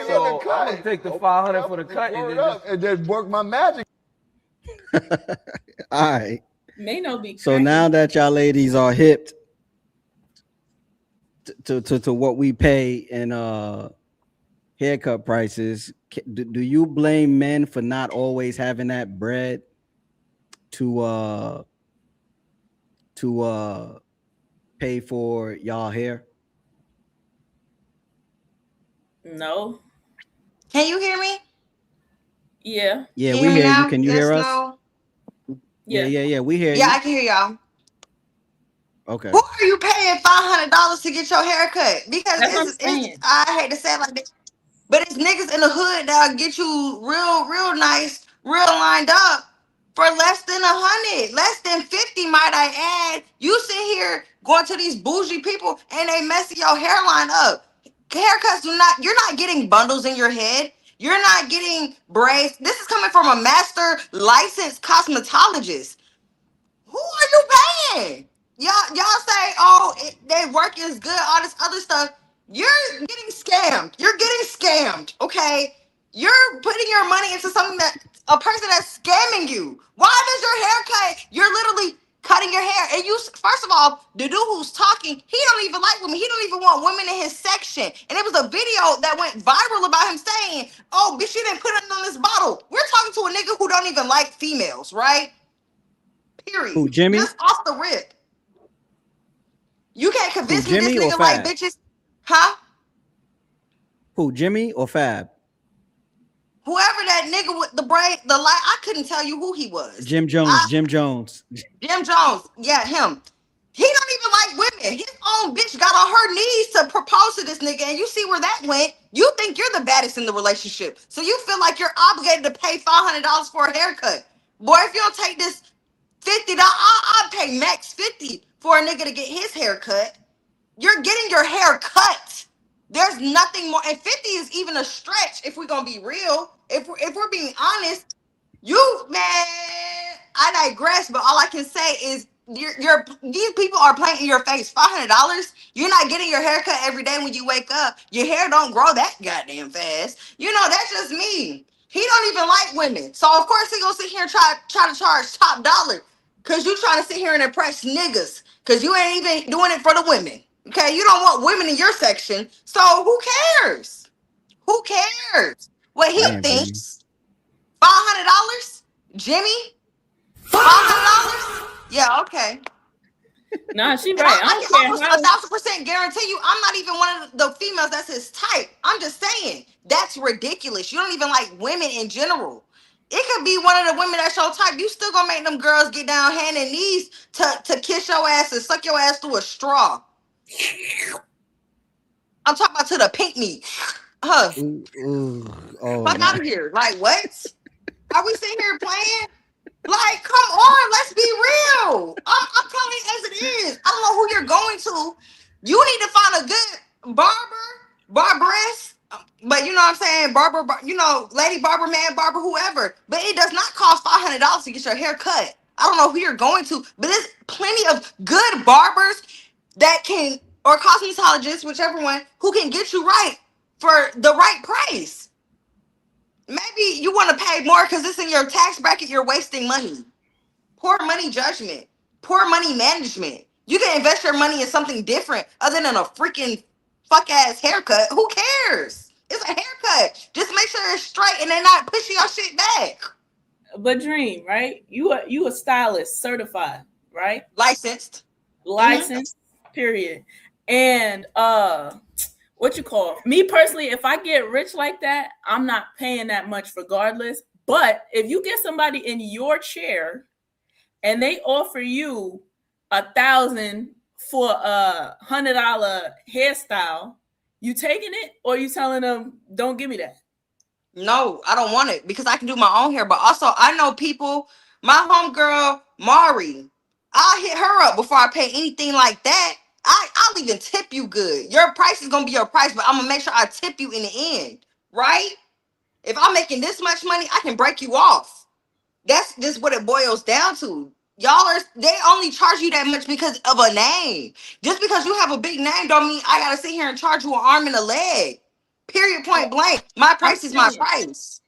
So I'm gonna take the $500 for the cut and then work my magic. All right. May not be. So now that y'all ladies are hipped to what we pay in haircut prices, do you blame men for not always having that bread to pay for y'all hair? No. Can you hear me? Yeah. Yeah, we hear you. Can you hear us? No? Yeah. We hear you. Yeah, I can hear y'all. Okay. Who are you paying $500 to get your hair cut? Because I hate to say it like this, but it's niggas in the hood that'll get you real nice, real lined up for less than 100, less than 50, might I add. You sit here going to these bougie people and they messing your hairline up. Haircuts you're not getting bundles in your head. You're not getting braids. This is coming from a master licensed cosmetologist. Who are you paying? Y'all say, oh, their work is good, all this other stuff. You're getting scammed. You're getting scammed, okay? You're putting your money into something that a person that's scamming you. Why does your hair cut? You're literally cutting your hair. And you, first of all, the dude who's talking, he don't even like women. He don't even want women in his section. And it was a video that went viral about him saying, oh, bitch, you didn't put it on this bottle. We're talking to a nigga who don't even like females, right? Period. Who, Jimmy? Just off the rip. You can't convince me Jimmy this or nigga like Fab? bitches. Huh? Who, Jimmy or Fab? Whoever that nigga with the braid, the light, I couldn't tell you who he was. Jim Jones. Jim Jones. Jim Jones. Yeah, him. He don't even like women. His own bitch got on her knees to propose to this nigga, and you see where that went. You think you're the baddest in the relationship. So you feel like you're obligated to pay $500 for a haircut. Boy, if you don't take this $50, I'll pay max $50 for a nigga to get his hair cut. You're getting your hair cut. There's nothing more. And 50 is even a stretch if we're gonna be real. If we're being honest, I digress, but all I can say is these people are playing in your face. $500. You're not getting your hair cut every day when you wake up. Your hair don't grow that goddamn fast. You know, that's just me. He don't even like women. So of course he gonna sit here and try to charge top dollar. Cause you trying to sit here and impress niggas. Cause you ain't even doing it for the women. Okay, you don't want women in your section. So who cares? Who cares what he thinks? $500? Jimmy? $500? Yeah, okay. Nah, she And right. I can almost 1,000% guarantee you I'm not even one of the females that's his type. I'm just saying, that's ridiculous. You don't even like women in general. It could be one of the women that's your type. You still gonna make them girls get down hand and knees to kiss your ass and suck your ass through a straw. I'm talking about to the pink meat. Oh, Fuck out of here. Like, what? Are we sitting here playing? Like, come on, let's be real. I'm telling you as it is. I don't know who you're going to. You need to find a good barberess. But you know what I'm saying? Barber, lady barber, man barber, whoever. But it does not cost $500 to get your hair cut. I don't know who you're going to, but there's plenty of good barbers that can, or cosmetologists, whichever one, who can get you right for the right price. Maybe you want to pay more because it's in your tax bracket, you're wasting money. Poor money judgment, poor money management. You can invest your money in something different other than a freaking fuck ass haircut. Who cares? It's a haircut. Just make sure it's straight and they're not pushing your shit back. But Dream, right? You a stylist, certified, right? Licensed, period. And what you call me personally, if I get rich like that, I'm not paying that much regardless. But if you get somebody in your chair and they offer you $1,000 for a $100 hairstyle, you taking it or you telling them don't give me that? No, I don't want it because I can do my own hair. But also I know people, my homegirl Mari, I'll hit her up before I pay anything like that. I'll even tip you good. Your price is gonna be your price, but I'm gonna make sure I tip you in the end, right? If I'm making this much money, I can break you off. That's just what it boils down to. They only charge you that much because of a name. Just because you have a big name don't mean I gotta sit here and charge you an arm and a leg. Period, point blank. My price is my price.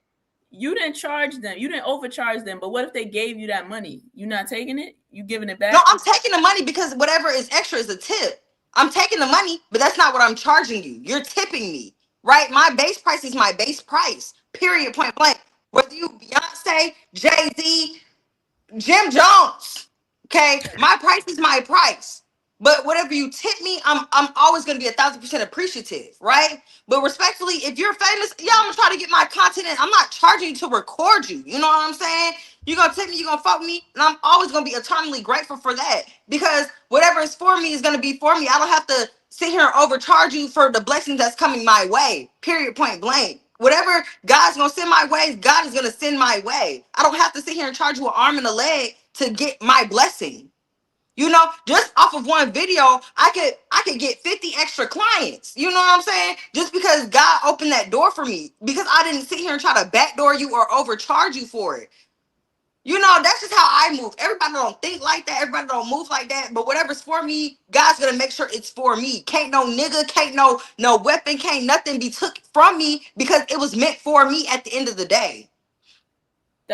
You didn't charge them. You didn't overcharge them. But what if they gave you that money? You not taking it? You giving it back? No, I'm taking the money because whatever is extra is a tip. I'm taking the money, but that's not what I'm charging you. You're tipping me, right? My base price is my base price. Period, point blank. Whether you Beyonce, Jay-Z, Jim Jones, okay? My price is my price. But whatever you tip me, I'm always gonna be 1,000% appreciative, right? But respectfully, if you're famous, yeah, I'm gonna try to get my content in. I'm not charging you to record you. You know what I'm saying? You're gonna tip me, you're gonna fuck with me, and I'm always gonna be eternally grateful for that. Because whatever is for me is gonna be for me. I don't have to sit here and overcharge you for the blessings that's coming my way. Period, point blank. Whatever God's gonna send my way, God is gonna send my way. I don't have to sit here and charge you an arm and a leg to get my blessing. You know, just off of one video, I could get 50 extra clients. You know what I'm saying? Just because God opened that door for me. Because I didn't sit here and try to backdoor you or overcharge you for it. You know, that's just how I move. Everybody don't think like that. Everybody don't move like that. But whatever's for me, God's gonna make sure it's for me. Can't no nigga, can't no weapon, can't nothing be took from me because it was meant for me at the end of the day.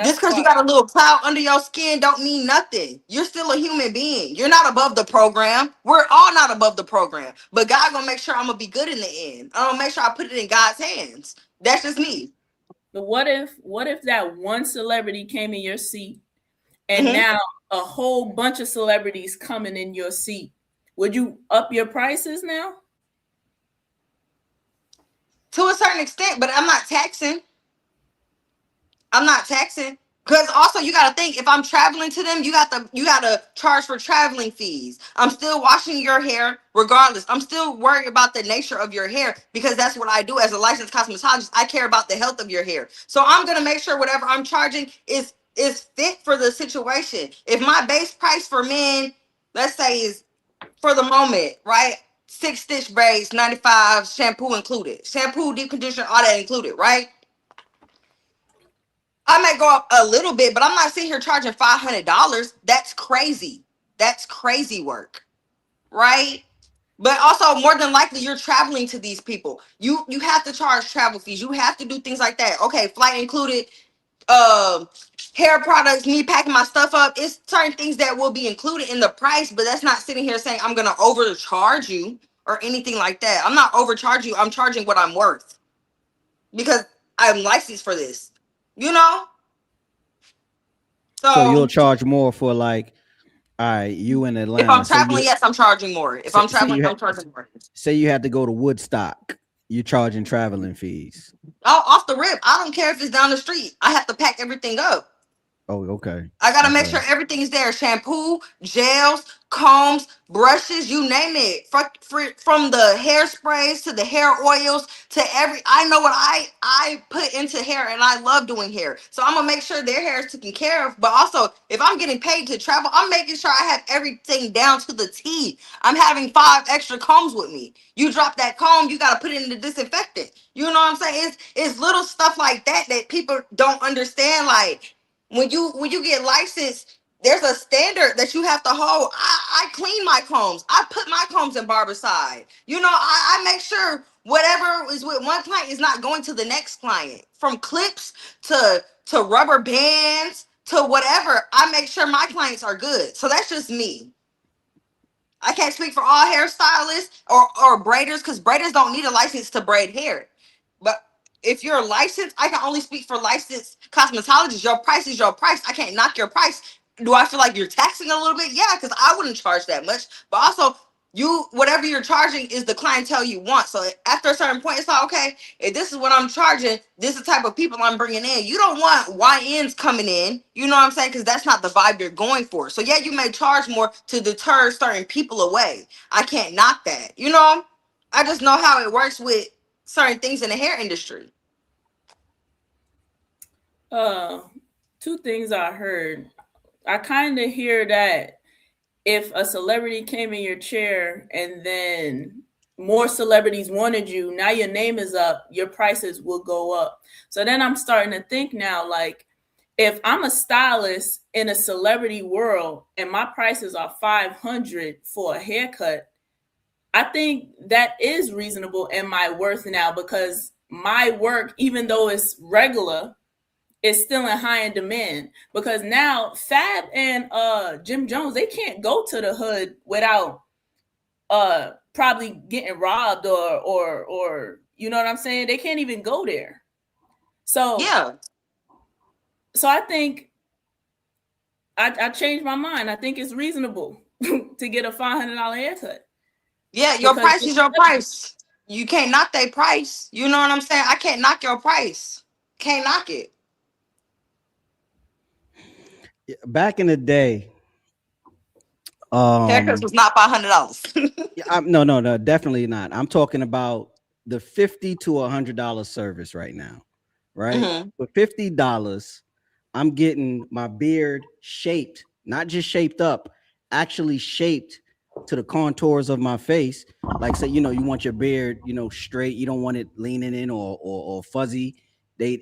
Just because you got a little cloud under your skin don't mean nothing. You're still a human being. You're not above the program. We're all not above the program. But God gonna make sure I'm gonna be good in the end. I'm gonna make sure I put it in God's hands. That's just me. But what if that one celebrity came in your seat and now a whole bunch of celebrities coming in your seat? Would you up your prices now? To a certain extent, but I'm not taxing. Because also you gotta think, if I'm traveling to them, you gotta charge for traveling fees. I'm still washing your hair regardless. I'm still worried about the nature of your hair because that's what I do as a licensed cosmetologist. I care about the health of your hair. So I'm gonna make sure whatever I'm charging is fit for the situation. If my base price for men, let's say, is for the moment, right? 6-stitch braids, 95, shampoo included. Shampoo, deep conditioner, all that included, right? I may go up a little bit, but I'm not sitting here charging $500. That's crazy. That's crazy work, right? But also, more than likely, you're traveling to these people. You have to charge travel fees. You have to do things like that. Okay, flight included, hair products, me packing my stuff up. It's certain things that will be included in the price, but that's not sitting here saying I'm gonna overcharge you or anything like that. I'm not overcharging you. I'm charging what I'm worth because I'm licensed for this. You know? So you'll charge more for, like, all right, you in Atlanta. If I'm traveling, yes, I'm charging more. If I'm traveling, I'm charging more. Say you had to go to Woodstock, you're charging traveling fees. Oh, off the rip. I don't care if it's down the street. I have to pack everything up. Oh, okay. I gotta make sure everything is there. Shampoo, gels, combs, brushes, you name it. From the hairsprays to the hair oils to I know what I put into hair, and I love doing hair. So I'm gonna make sure their hair is taken care of. But also, if I'm getting paid to travel, I'm making sure I have everything down to the T. I'm having 5 extra combs with me. You drop that comb, you gotta put it in the disinfectant. You know what I'm saying? It's little stuff like that that people don't understand. Like, when you get licensed, there's a standard that you have to hold. I clean my combs. I put my combs in Barbicide. You know, I make sure whatever is with one client is not going to the next client. From clips to rubber bands to whatever, I make sure my clients are good. So that's just me. I can't speak for all hairstylists or braiders, because braiders don't need a license to braid hair. But if you're licensed, I can only speak for licensed cosmetologists. Your price is your price. I can't knock your price. Do I feel like you're taxing a little bit? Yeah, because I wouldn't charge that much. But also, whatever you're charging is the clientele you want. So after a certain point, it's like, okay, if this is what I'm charging, this is the type of people I'm bringing in. You don't want YNs coming in, you know what I'm saying? Because that's not the vibe you're going for. So yeah, you may charge more to deter certain people away. I can't knock that. You know, I just know how it works with certain things in the hair industry. 2 things I heard. I kind of hear that if a celebrity came in your chair and then more celebrities wanted you. Now your name is up, your prices will go up. So then I'm starting to think now, like, if I'm a stylist in a celebrity world and my prices are $500 for a haircut, I think that is reasonable and my worth now, because my work, even though it's regular, is still in high in demand. Because now Fab and Jim Jones, they can't go to the hood without probably getting robbed or you know what I'm saying? They can't even go there. So yeah. So I think I changed my mind. I think it's reasonable to get a $500 haircut. Yeah, your price is your price. You can't knock that price. You know what I'm saying? I can't knock your price. Can't knock it. Back in the day, haircuts was not $500. No, definitely not. I'm talking about the $50 to $100 service right now, right? Mhm. For $50, I'm getting my beard shaped, not just shaped up, actually shaped to the contours of my face. Like, say, you want your beard, straight. You don't want it leaning in or fuzzy. They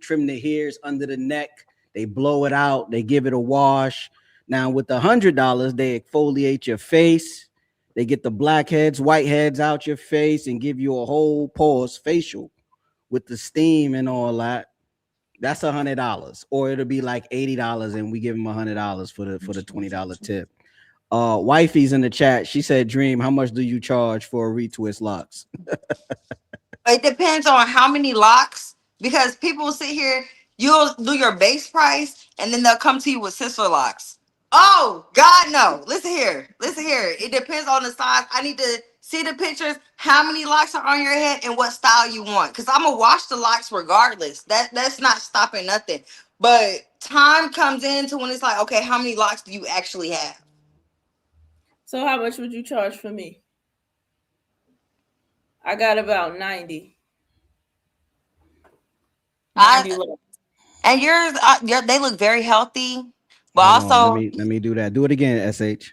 trim the hairs under the neck. They blow it out. They give it a wash. Now with the $100, they exfoliate your face. They get the blackheads, whiteheads out your face and give you a whole pause facial with the steam and all that. That's $100. Or it'll be like $80 and we give them $100 for the $20 tip. Wifey's in the chat. She said, Dream, how much do you charge for a retwist locks? It depends on how many locks, because people will sit here, you'll do your base price, and then they'll come to you with sister locks. Oh, God, no. Listen here. It depends on the size. I need to see the pictures, how many locks are on your head, and what style you want. Because I'm going to wash the locks regardless. That's not stopping nothing. But time comes into when it's like, okay, how many locks do you actually have? So how much would you charge for me? I got about 90. And yours, they look very healthy, but Hold also, on, let me do that. Do it again, SH.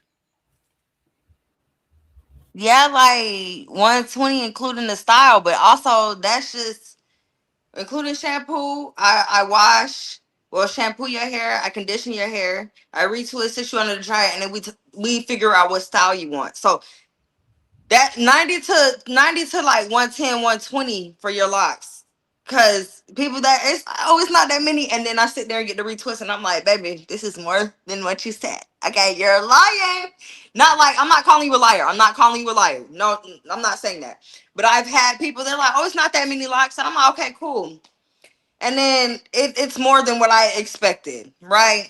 yeah, like 120, including the style, but also that's just including shampoo. I wash, shampoo your hair, I condition your hair, I retwist, sit you under the dryer, and then we figure out what style you want. So that 90 to like 110, 120 for your locks. Cause people that it's not that many, and then I sit there and get the retwist, and I'm like, baby, this is more than what you said. Okay, you're lying. Not like, I'm not calling you a liar. No, I'm not saying that. But I've had people, they're like, oh, it's not that many locks, and I'm like, okay, cool. And then it's more than what I expected, right?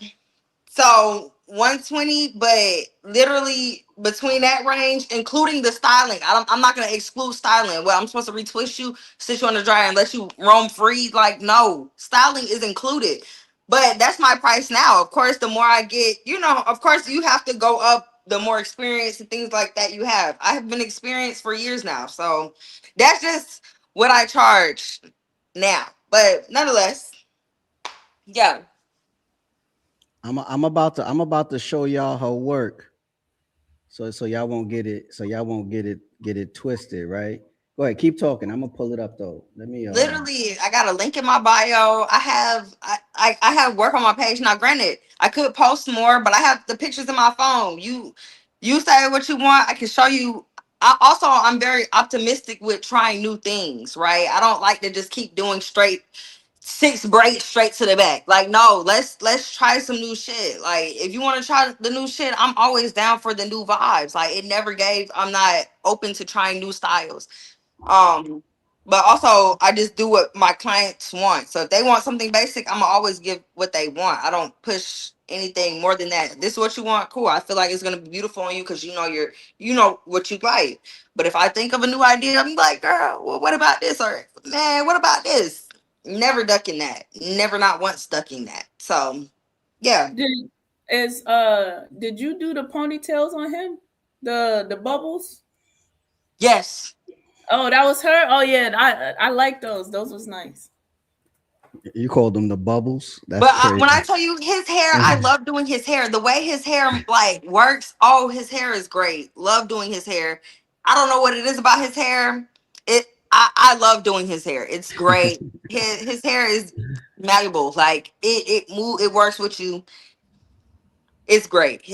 So 120, but literally between that range, including the styling. I'm not gonna exclude styling. Well, I'm supposed to retwist you, sit you on the dryer, and let you roam free. Like, no, styling is included. But that's my price now. Of course, the more I get, of course you have to go up the more experience and things like that you have. I have been experienced for years now. So that's just what I charge now. But nonetheless, yeah. I'm about to show y'all her work, so y'all won't get it twisted, right? Go ahead, keep talking. I'm gonna pull it up though. Let me literally, I got a link in my bio. I have work on my page now. Granted, I could post more, but I have the pictures in my phone. You say what you want, I can show you. I'm very optimistic with trying new things, right? I don't like to just keep doing straight 6 braids straight to the back. Like, no, let's try some new shit. Like, if you want to try the new shit, I'm always down for the new vibes. Like, I'm not open to trying new styles. But also I just do what my clients want. So if they want something basic, I'm gonna always give what they want. I don't push anything more than that. This is what you want, cool. I feel like it's gonna be beautiful on you because you know what you like. But if I think of a new idea, I'm like, girl, well, what about this? Or, man, what about this? Never ducking that. Never, not once ducking that. So yeah. Did you do the ponytails on him? The bubbles? Yes. Oh, that was her? Oh yeah, I like those. Those was nice. You called them the bubbles? That's but crazy. when I tell you his hair, I love doing his hair. The way his hair like works, his hair is great. Love doing his hair. I don't know what it is about his hair. I love doing his hair. It's great. His hair is malleable. Like it works with you. It's great.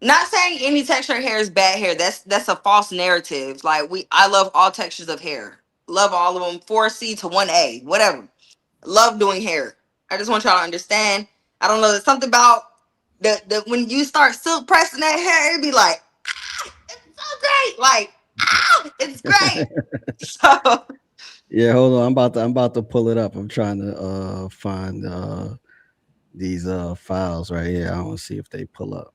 Not saying any texture of hair is bad hair. That's a false narrative. Like I love all textures of hair. Love all of them. 4C to 1A, whatever. Love doing hair. I just want y'all to understand. I don't know. There's something about the when you start silk pressing that hair, it'd be like, it's so great. Like, it's great. So Yeah, hold on. I'm about to pull it up. I'm trying to find these files right here. I want to see if they pull up.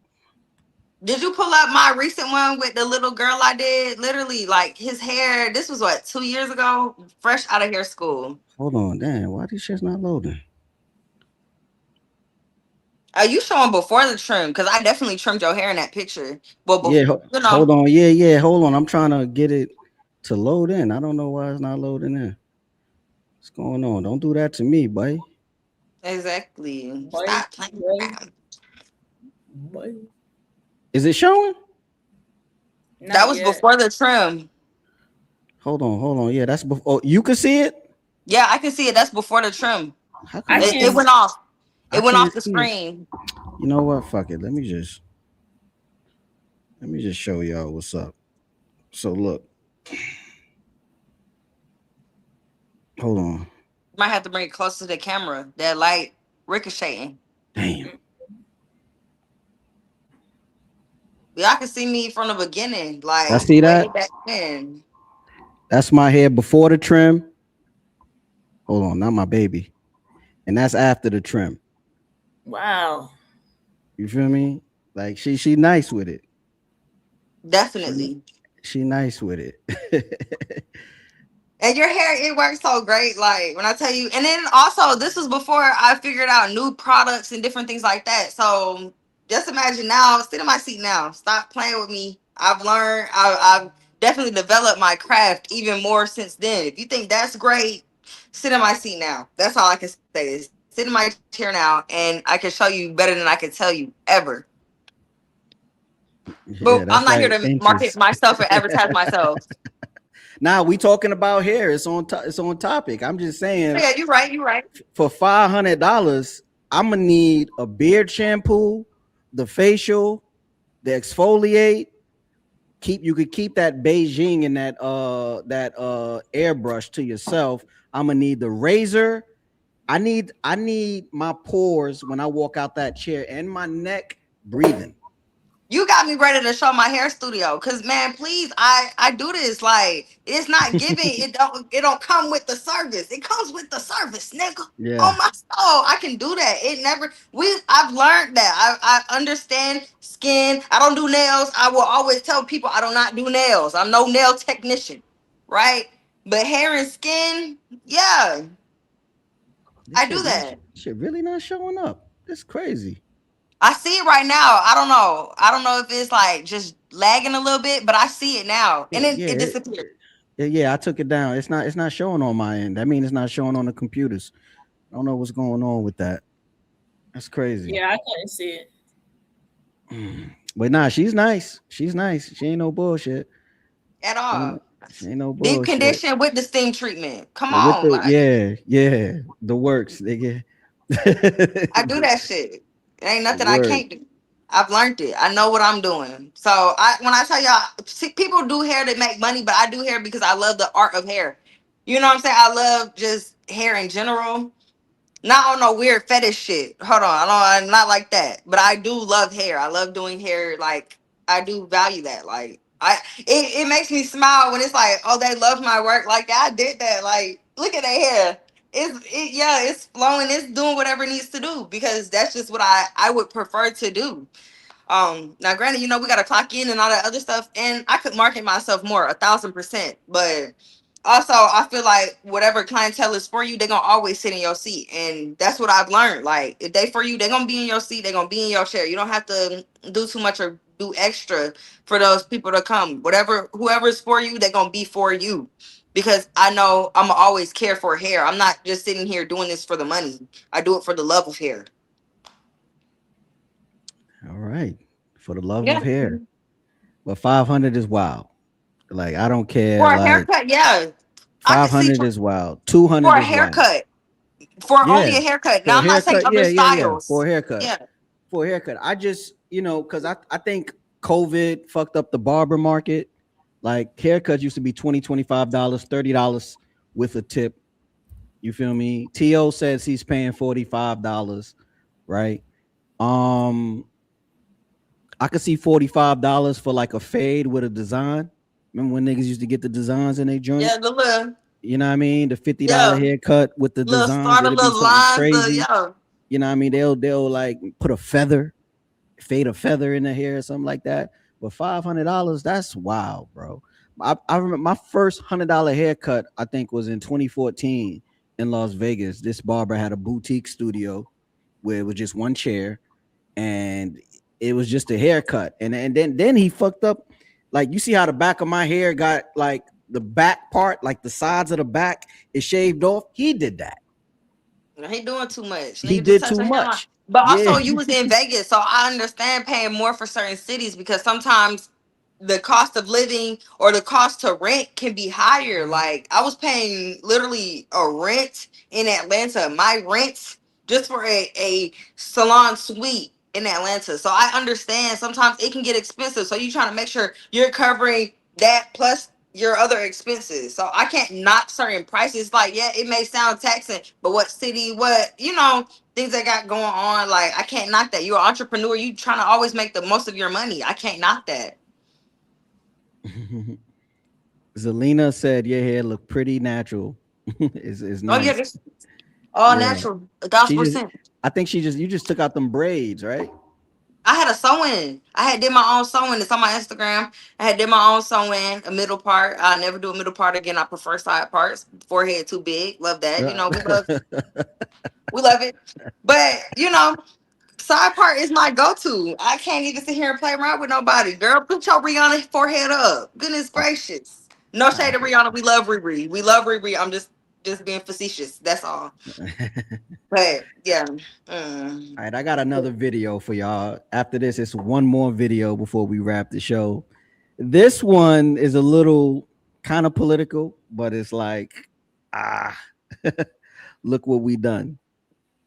did you pull up my recent one with the little girl I did? Literally, like his hair. This was what, 2 years ago? Fresh out of hair school. Hold on, damn. Why these shit's not loading? Are you showing before the trim? Because I definitely trimmed your hair in that picture. But before, Yeah, hold on. Yeah, hold on. I'm trying to get it to load in. I don't know why it's not loading in. What's going on? Don't do that to me, boy. Exactly. Stop playing around. Is it showing? That was before the trim. Hold on. Yeah, that's before. Oh, you can see it? Yeah, I can see it. That's before the trim. I It went off. I It went can't off the see it. screen. You know what? Fuck it. Let me just show y'all what's up. So look. Hold on. Might have to bring it close to the camera. That light ricocheting. Damn. Y'all can see me from the beginning. Like, I see that. way back then. That's my hair before the trim. Hold on, not my baby. And that's after the trim. Wow. You feel me? Like she nice with it. Definitely. She nice with it. And your hair, it works so great. Like when I tell you, and then also this was before I figured out new products and different things like that. So just imagine now, sit in my seat now. Stop playing with me. I've learned, I've definitely developed my craft even more since then. If you think that's great, sit in my seat now. That's all I can say is sit in my chair now, and I can show you better than I can tell you ever. But I'm not here to market myself or advertise myself. Now we talking about hair. It's on topic. I'm just saying. Yeah, you're right. You're right. For $500, I'm gonna need a beard shampoo, the facial, the exfoliate. You could keep that Beijing and that airbrush to yourself. I'm gonna need the razor. I need my pores when I walk out that chair and my neck breathing. You got me ready to show my hair studio, cause man, please, I do this. Like it's not giving. it don't come with the service. It comes with the service, nigga. Yeah. On my soul, I can do that. I've learned that. I understand skin. I don't do nails. I will always tell people I do not do nails. I'm no nail technician, right? But hair and skin, yeah, I do that. Shit really not showing up. That's crazy. I see it right now. I don't know. I don't know if it's like just lagging a little bit, but I see it now, and then it disappeared. Yeah, I took it down. It's not showing on my end. That means it's not showing on the computers. I don't know what's going on with that. That's crazy. Yeah, I couldn't see it. But nah, she's nice. She's nice. She ain't no bullshit At all. She ain't no bullshit. Deep condition with the steam treatment. Come With on. yeah, the works. Nigga. I do that shit. It ain't nothing I can't do. I've learned it. I know what I'm doing. So when I tell y'all, people do hair to make money, but I do hair because I love the art of hair. You know what I'm saying? I love just hair in general. Not on no weird fetish shit. Hold on. I'm not like that. But I do love hair. I love doing hair. Like, I do value that. Like, it makes me smile when it's like, oh, they love my work. Like, I did that. Like, look at their hair. It's flowing. It's doing whatever it needs to do because that's just what I would prefer to do. Now granted, we got to clock in and all that other stuff, and I could market myself more 1,000%. But also, I feel like whatever clientele is for you, they're gonna always sit in your seat, and that's what I've learned. Like if they for you, they're gonna be in your seat. They're gonna be in your chair. You don't have to do too much or do extra for those people to come. Whoever's for you, they're gonna be for you. Because I know I'm always care for hair. I'm not just sitting here doing this for the money. I do it for the love of hair. All right. For the love of hair. But 500 is wild. Like I don't care. For a Like haircut, yeah. I can see 500 is wild. 200 for a is wild. haircut. For only a haircut. Now I'm not saying other styles. For a haircut. Yeah. For a haircut. I just, because I think COVID fucked up the barber market. Like haircuts used to be $20, $25, $30 with a tip. You feel me? T.O. says he's paying $45, right? I could see $45 for like a fade with a design. Remember when niggas used to get the designs in their joint? Yeah, the little. You know what I mean? The $50 haircut with the Little designs. start a It'll be little something lines. crazy. Yeah. You know what I mean? They'll like put a feather, fade a feather in the hair or something like that. But $500, that's wild, bro. I remember my first $100 haircut, I think, was in 2014 in Las Vegas. This barber had a boutique studio where it was just one chair and it was just a haircut. And then he fucked up. Like, you see how the back of my hair got like the back part, like the sides of the back is shaved off? He did that. He doing too much. He Nigga, did just touch too her hairline. much. But also, Yeah. you was in Vegas, so I understand paying more for certain cities because sometimes the cost of living or the cost to rent can be higher. Like I was paying literally a rent in Atlanta. My rent just for a salon suite in Atlanta. So I understand sometimes it can get expensive. So you trying to make sure you're covering that plus your other expenses. So I can't knock certain prices. Like, yeah, it may sound taxing, but what city, things that got going on, like I can't knock that. You're an entrepreneur, you trying to always make the most of your money. I can't knock that. Zelina said your hair look pretty natural. is nice. Oh yeah, this all Yeah. natural, 1,000%. I think you just took out them braids, right? I had a sew-in. I had did my own sewing. It's on my Instagram. I had did my own sewing, a middle part. I never do a middle part again. I prefer side parts. Forehead too big. Love that. We love it. But side part is my go-to. I can't even sit here and play around with nobody. Girl, put your Rihanna forehead up. Goodness gracious. No shade to Rihanna. We love Riri. We love Riri. I'm just being facetious. That's all. But yeah. All right, I got another video for y'all. After this, it's one more video before we wrap the show. This one is a little kind of political, but it's like, look what we done.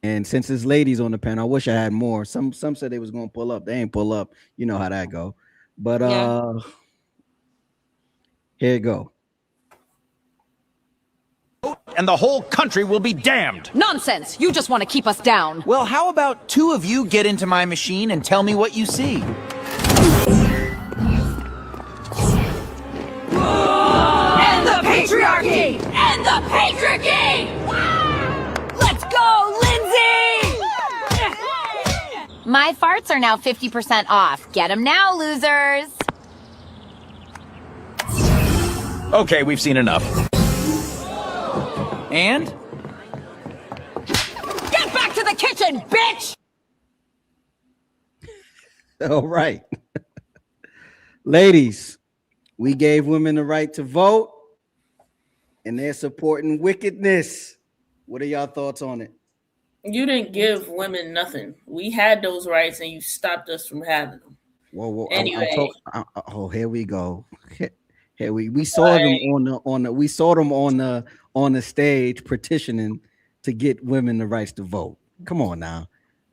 And since there's ladies on the panel, I wish I had more. Some said they was gonna pull up. They ain't pull up. You know how that go. But here you go. And the whole country will be damned. Nonsense! You just want to keep us down. Well, how about two of you get into my machine and tell me what you see? End the patriarchy! End the patriarchy! Let's go, Lindsay! My farts are now 50% off. Get them now, losers. Okay, we've seen enough. And? Get back to the kitchen, bitch! All right. Ladies, we gave women the right to vote, and they're supporting wickedness. What are y'all thoughts on it? You didn't give women nothing. We had those rights, and you stopped us from having them. Whoa. Anyway. Here we go. Here we saw them we saw them on the stage petitioning to get women the rights to vote. Come on now.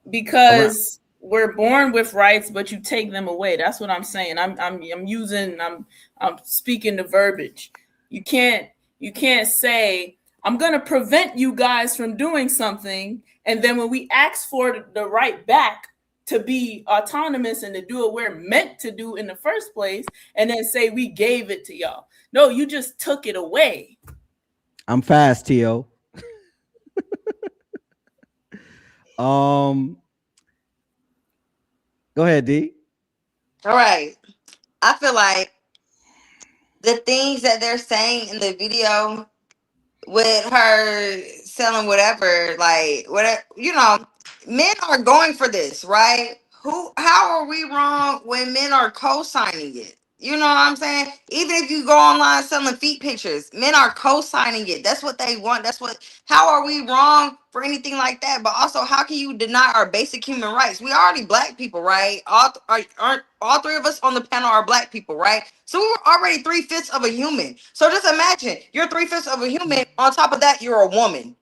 Because we're born with rights, but you take them away. That's what I'm saying. I'm speaking the verbiage. You can't say I'm gonna prevent you guys from doing something, and then when we ask for the right back to be autonomous and to do what we're meant to do in the first place, and then say we gave it to y'all. No, you just took it away. I'm fast, T.O. Go ahead, D. All right. I feel like the things that they're saying in the video with her selling whatever, men are going for this, right? How are we wrong when men are co-signing it? You know what I'm saying? Even if you go online selling feet pictures, men are co-signing it. That's what they want. How are we wrong for anything like that? But also, how can you deny our basic human rights? We already black people, right? Aren't all three of us on the panel are black people, right? So we're already 3/5 of a human. So just imagine you're 3/5 of a human. On top of that, you're a woman,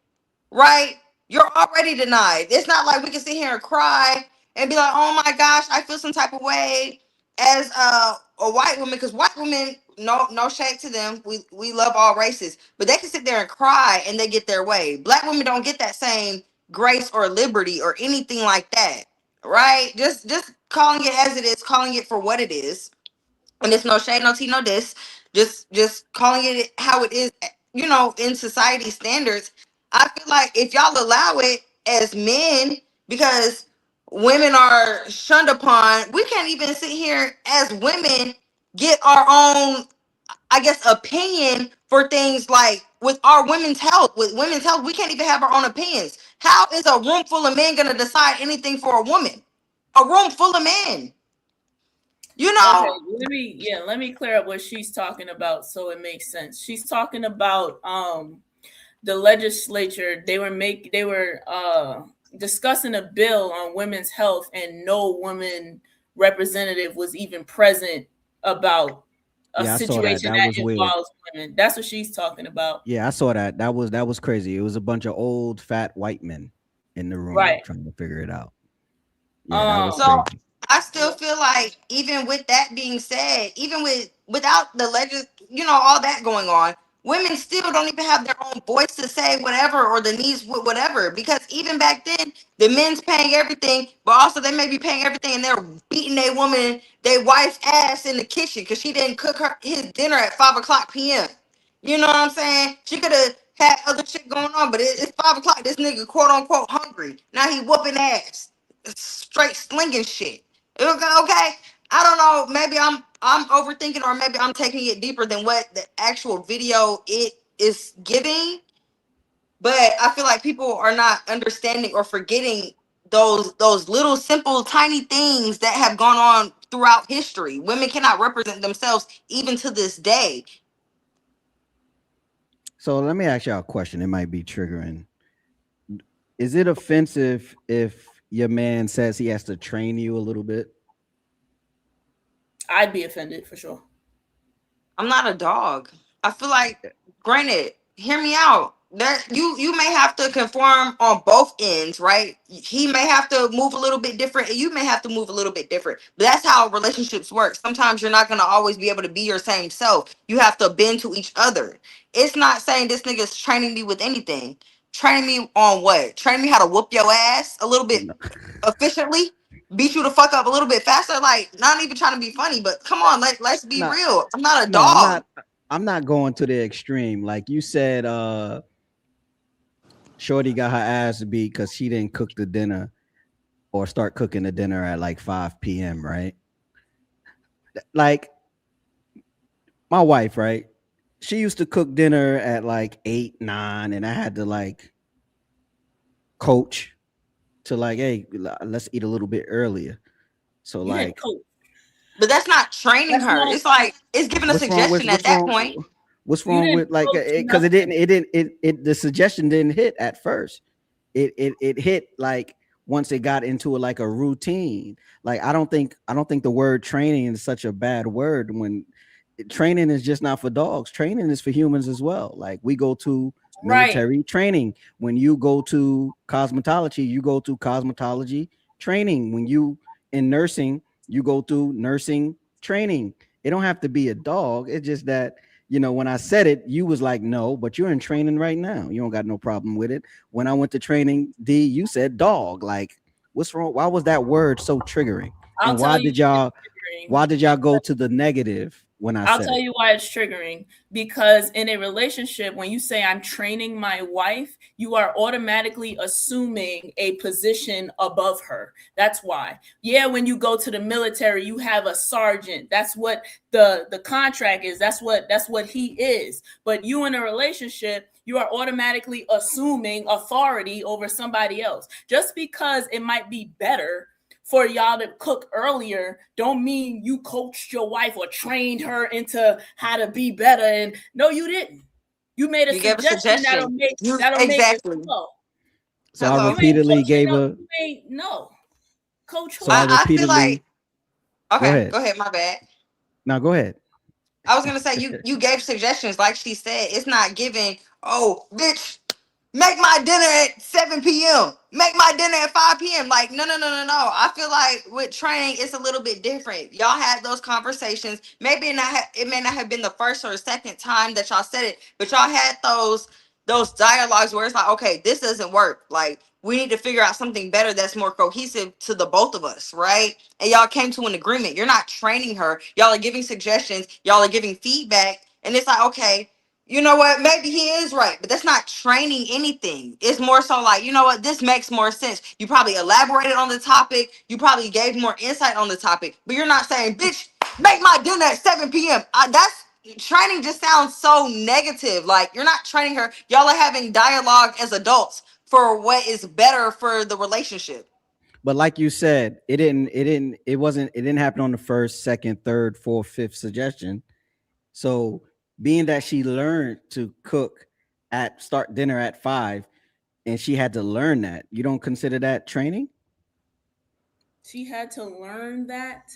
right? You're already denied. It's not like we can sit here and cry and be like, oh my gosh, I feel some type of way as a white woman, because white women, no shade to them, we love all races, but they can sit there and cry and they get their way. Black women don't get that same grace or liberty or anything like that, right? Just calling it as it is, calling it for what it is. And it's no shade, no tea, no diss. Just calling it how it is, in society standards. I feel like if y'all allow it as men, because women are shunned upon, we can't even sit here as women get our own, I guess, opinion for things like with our women's health. With women's health, we can't even have our own opinions. How is a room full of men gonna decide anything for a woman? A room full of men. Okay, let me clear up what she's talking about so it makes sense. She's talking about the legislature. They were discussing a bill on women's health, and no woman representative was even present about a situation that involves women. That's what she's talking about. Yeah, I saw that. That was crazy. It was a bunch of old fat white men in the room trying to figure it out. Yeah, that was crazy. I still feel like, even with that being said, even without the all that going on, women still don't even have their own voice to say whatever, or the needs with whatever. Because even back then, the men's paying everything, but also they may be paying everything and they're beating their wife's ass in the kitchen because she didn't cook his dinner at 5:00 p.m. You know what I'm saying? She could have had other shit going on, but it's 5 o'clock. This nigga quote unquote hungry. Now he whooping ass, straight slinging shit. Okay, I don't know. Maybe I'm overthinking, or maybe I'm taking it deeper than what the actual video it is giving. But I feel like people are not understanding or forgetting those little simple tiny things that have gone on throughout history. Women cannot represent themselves even to this day. So let me ask y'all a question. It might be triggering. Is it offensive if your man says he has to train you a little bit? I'd be offended for sure. I'm not a dog. I feel like, granted, hear me out. That you may have to conform on both ends, right? He may have to move a little bit different, and you may have to move a little bit different. But that's how relationships work. Sometimes you're not gonna always be able to be your same self. You have to bend to each other. It's not saying this nigga's training me with anything. Training me on what? Training me how to whoop your ass a little bit efficiently, beat you the fuck up a little bit faster. Like, not even trying to be funny, but come on, let's be real. I'm not a dog. I'm not going to the extreme. Like you said, Shorty got her ass beat because she didn't cook the dinner or start cooking the dinner at like 5 p.m., right? Like my wife, right? She used to cook dinner at like 8, 9, and I had to like coach to like, hey, let's eat a little bit earlier. So like, but that's not training her. It's like, it's giving a suggestion at that point. What's wrong with like, because the suggestion didn't hit at first. It hit like once it got into like a routine. Like I don't think the word training is such a bad word, when training is just not for dogs. Training is for humans as well. Like we go to military training. When you go to cosmetology, you go to cosmetology training. When you in nursing, you go through nursing training. It don't have to be a dog. It's just that, when I said it, you was like, no, but you're in training right now. You don't got no problem with it. When I went to training, D, you said dog. Like, what's wrong? Why was that word so triggering? And why did y'all go to the negative when I said it? I'll tell you why it's triggering. Because in a relationship, when you say I'm training my wife, you are automatically assuming a position above her. That's why. Yeah, when you go to the military, you have a sergeant. That's what the contract is. That's what he is. But you in a relationship, you are automatically assuming authority over somebody else. Just because it might be better for y'all to cook earlier don't mean you coached your wife or trained her into how to be better. And no, you didn't. You made a suggestion that'll make exactly. it flow. So I repeatedly gave a no. Coach. So I repeatedly. feel like, okay, Go ahead. My bad. No, go ahead. I was gonna say you gave suggestions, like she said. It's not giving. Oh, bitch, make my dinner at 7 p.m. Make my dinner at 5 p.m. Like no. I feel like with training, it's a little bit different. Y'all had those conversations. Maybe it may not have been the first or second time that y'all said it, but y'all had those dialogues where it's like, okay, this doesn't work. Like, we need to figure out something better that's more cohesive to the both of us, right? And y'all came to an agreement. You're not training her. Y'all are giving suggestions. Y'all are giving feedback. And it's like, okay, you know what? Maybe he is right, but that's not training anything. It's more so like, you know what? This makes more sense. You probably elaborated on the topic. You probably gave more insight on the topic, but you're not saying, bitch, make my dinner at 7 p.m. That's training just sounds so negative. Like, you're not training her. Y'all are having dialogue as adults for what is better for the relationship. But like you said, it didn't happen on the first, second, third, fourth, fifth suggestion. So being that she learned to cook start dinner at 5 and she had to learn that, you don't consider that training? She had to learn that.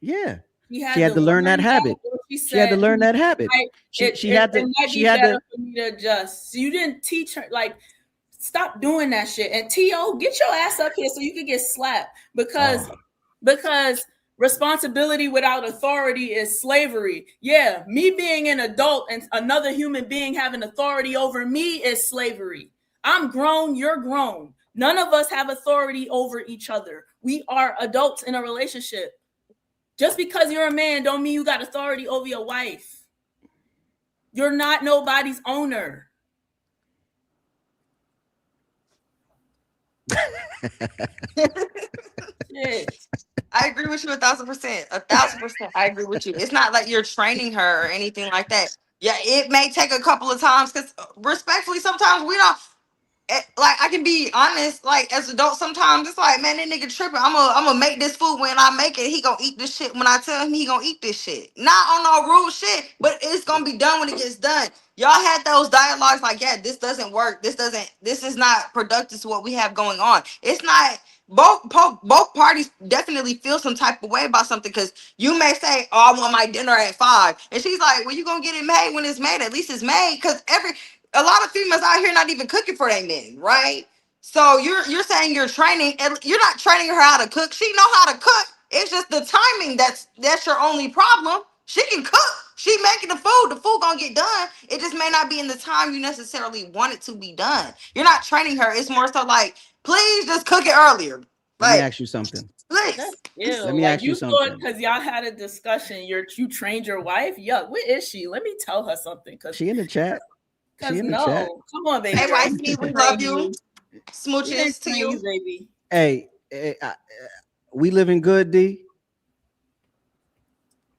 Yeah. She had to learn that habit. She had to learn that habit. She had to for me to adjust. So you didn't teach her, like, stop doing that shit. And T.O., get your ass up here so you can get slapped. Because responsibility without authority is slavery. Yeah, me being an adult and another human being having authority over me is slavery. I'm grown, you're grown. None of us have authority over each other. We are adults in a relationship. Just because you're a man don't mean you got authority over your wife. You're not nobody's owner. I agree with you 1,000%. 1,000%. I agree with you. It's not like you're training her or anything like that. Yeah, it may take a couple of times because respectfully, sometimes we don't. Like, I can be honest, like, as adults, sometimes it's like, man, that nigga tripping. I'm gonna make this food. When I make it, he gonna eat this shit. When I tell him he gonna eat this shit. Not on no rude shit, but it's gonna be done when it gets done. Y'all had those dialogues like, yeah, this doesn't work. This is not productive to what we have going on. It's not. Both parties definitely feel some type of way about something, because you may say, oh, I want my dinner at 5. And she's like, well, you gonna get it made when it's made. At least it's made, because a lot of females out here not even cooking for their men, right? So you're saying you're training, and you're not training her how to cook. She know how to cook. It's just the timing that's your only problem. She can cook. She making the food. The food gonna get done. It just may not be in the time you necessarily want it to be done. You're not training her. It's more so like, please just cook it earlier. Let me ask you something. Please. Let me ask you something. Because y'all had a discussion. You trained your wife. Yuck. Where is she? Let me tell her something. Cause she in the chat. She in the chat. Come on, baby. Hey, wifey, we love you. Smooches to you, baby. Hey, we living good, D?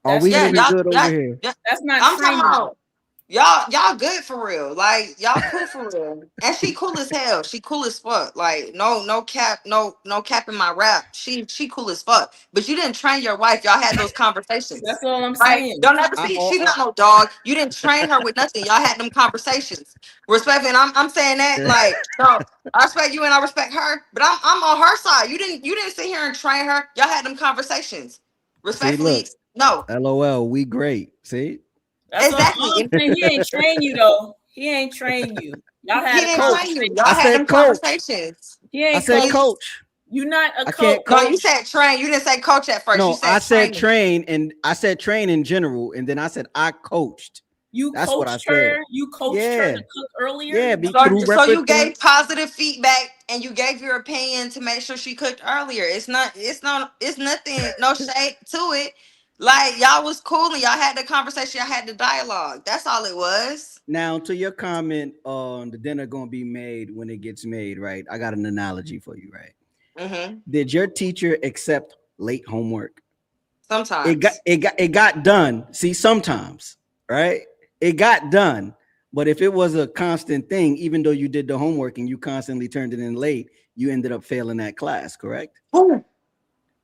Are we living good over here? That's not. I'm talking about y'all good for real. Like, y'all cool for real. And she cool as hell. She cool as fuck. Like, no cap, no cap in my rap. She cool as fuck. But you didn't train your wife. Y'all had those conversations. That's all I'm saying. Don't ever see. She's not no dog. You didn't train her with nothing. Y'all had them conversations. Respectfully, and I'm saying that, like, no, I respect you and I respect her, but I'm on her side. You didn't sit here and train her. Y'all had them conversations. Respectfully, See, no. LOL, we great. See? That's exactly. He ain't train you though. He ain't train you. Y'all had a coach. Y'all had them conversations. He ain't. I said coach. You're not a coach. No, you said train. You didn't say coach at first. No, you said I said train, and I said train in general, and then I said I coached. That's what I said. You coached her to cook earlier. Yeah, so you gave positive feedback and you gave your opinion to make sure she cooked earlier. It's nothing, no shade to it. Like, y'all was cool and y'all had the conversation, y'all had the dialogue. That's all it was. Now, to your comment on the dinner gonna be made when it gets made, right? I got an analogy for you, right? Mm-hmm. Did your teacher accept late homework? Sometimes it got done. See, sometimes, right? It got done. But if it was a constant thing, even though you did the homework and you constantly turned it in late, you ended up failing that class, correct? Who?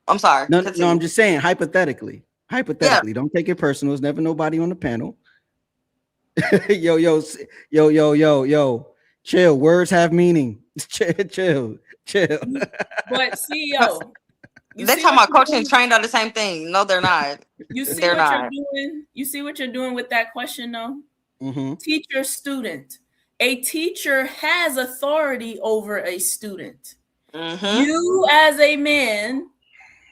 I'm sorry. No, Continue. no, I'm just saying hypothetically. Hypothetically, don't take it personal. It's never nobody on the panel. yo. Chill. Words have meaning. chill. But CEO, They're talking about coaching and trained on the same thing. No, they're not. You see They're what not. you're doing? You see what you're doing with that question, though? Mm-hmm. Teacher, student. A teacher has authority over a student. Mm-hmm. You, as a man,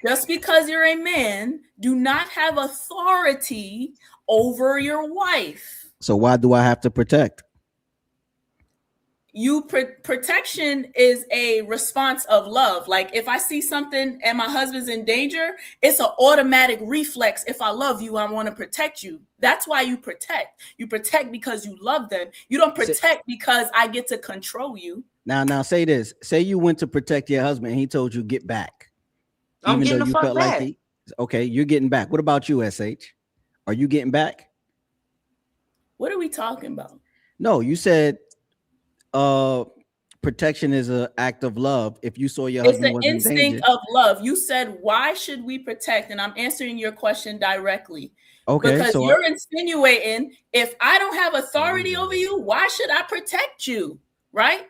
just because you're a man, do not have authority over your wife. So why do I have to protect? Protection is a response of love. Like if I see something and my husband's in danger, it's an automatic reflex. If I love you, I want to protect you. That's why you protect. You protect because you love them. You don't protect because I get to control you. Now say this. Say you went to protect your husband and he told you get back. I'm getting the fuck back. Okay, you're getting back. What about you, SH? Are you getting back? What are we talking about? No, you said protection is an act of love. If you saw your husband was in danger. It's an instinct of love. You said, why should we protect? And I'm answering your question directly. Okay, because so you're insinuating if I don't have authority over you, why should I protect you? Right?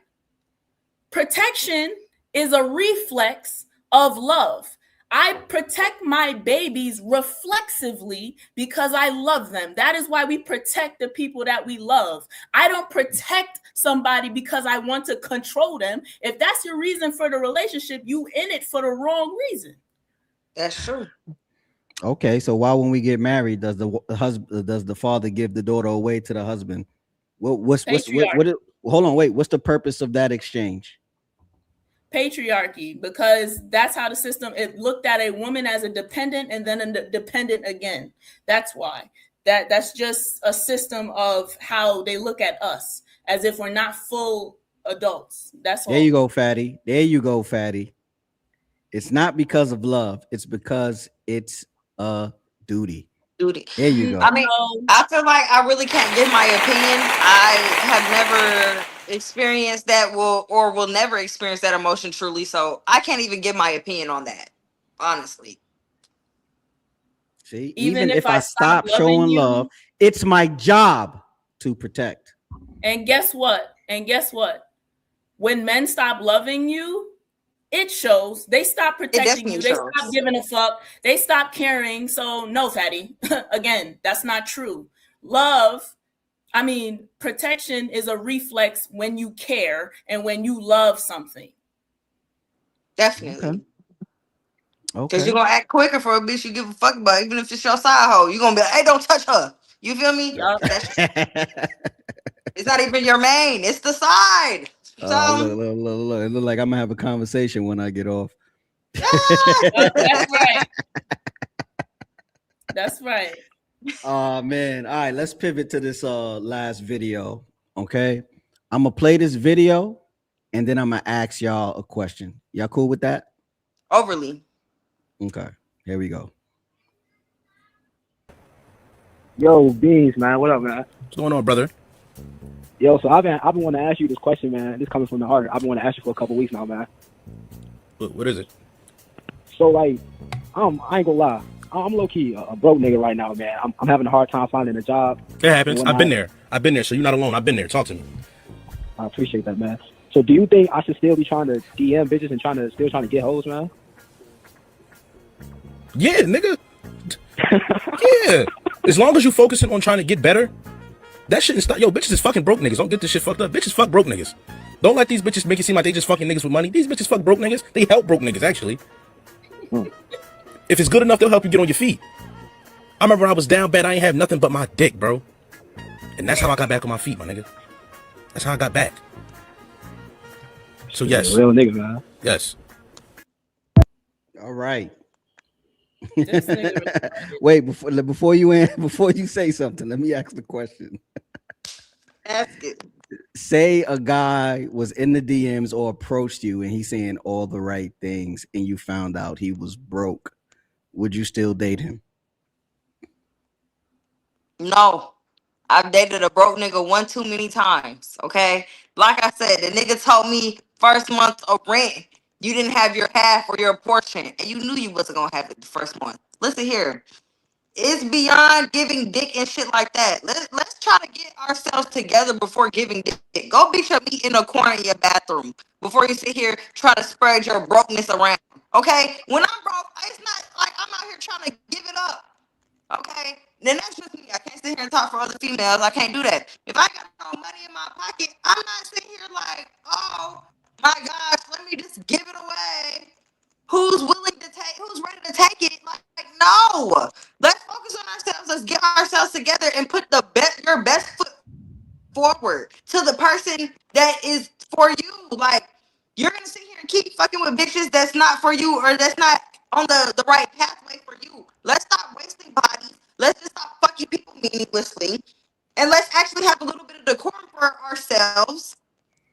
Protection is a reflex of love. I protect my babies reflexively because I love them. That is why we protect the people that we love. I don't protect somebody because I want to control them. If that's your reason for the relationship, you in it for the wrong reason. That's true. Okay, so why when we get married does the father give the daughter away to the husband? What's hold on, wait. What's the purpose of that exchange? Patriarchy, because that's how the system, it looked at a woman as a dependent and then a dependent again. That's why. That's just a system of how they look at us, as if we're not full adults. That's all. There you go, fatty. It's not because of love. It's because it's a duty. There you go. I mean, I feel like I really can't give my opinion. I have never experienced that will never experience that emotion truly. So I can't even give my opinion on that, honestly. See, even if I stop showing love, it's my job to protect. And guess what? When men stop loving you, it shows. They stop protecting you. They stop giving a fuck. They stop caring. So no, fatty. Again, that's not true. Protection is a reflex when you care and when you love something. Definitely. Okay. Because you're going to act quicker for a bitch you give a fuck about, even if it's your side hoe. You're going to be like, hey, don't touch her. You feel me? It's not even your main. It's the side. So, look. It look like I'm going to have a conversation when I get off. That's right. That's right. Oh man. All right, let's pivot to this last video. Okay. I'm gonna play this video and then I'm gonna ask y'all a question. Y'all cool with that? Overly. Okay, here we go. Yo, Beans, man. What up, man? What's going on, brother? Yo, so I've been wanting to ask you this question, man. This coming from the heart. I've been wanting to ask you for a couple weeks now, man. What is it? So like, I ain't gonna lie. I'm low key a broke nigga right now, man. I'm having a hard time finding a job. It happens. I've been there. So you're not alone. I've been there. Talk to me. I appreciate that, man. So do you think I should still be trying to DM bitches and trying to get hoes, man? Yeah, nigga. Yeah. As long as you focusing on trying to get better, that shouldn't stop. Yo, bitches is fucking broke niggas. Don't get this shit fucked up. Bitches fuck broke niggas. Don't let these bitches make it seem like they just fucking niggas with money. These bitches fuck broke niggas. They help broke niggas, actually. If it's good enough, they'll help you get on your feet. I remember when I was down bad, I ain't have nothing but my dick, bro. And that's how I got back on my feet, my nigga. That's how I got back. So yes. Real nigga, man. Yes. All right. Wait, before you say something, let me ask the question. Ask it. Say a guy was in the DMs or approached you and he's saying all the right things and you found out he was broke. Would you still date him? No. I've dated a broke nigga one too many times, okay? Like I said, the nigga told me first month of rent you didn't have your half or your portion, and you knew you wasn't gonna have it the first month. Listen here. It's beyond giving dick and shit like that. Let's try to get ourselves together before giving dick. Go beat your meat in a corner in your bathroom before you sit here try to spread your brokenness around. Okay? When I'm broke, it's not like I'm out here trying to give it up. Okay? Then that's just me. I can't sit here and talk for other females. I can't do that. If I got no money in my pocket, I'm not sitting here like, oh my gosh, let me just give it away. Who's willing to take? Who's ready to take it? Like no. Let's focus on ourselves. Let's get ourselves together and put your best foot forward to the person that is for you. Like you're gonna sit here and keep fucking with bitches that's not for you or that's not on the right pathway for you. Let's stop wasting bodies. Let's just stop fucking people meaninglessly, and let's actually have a little bit of decorum for ourselves.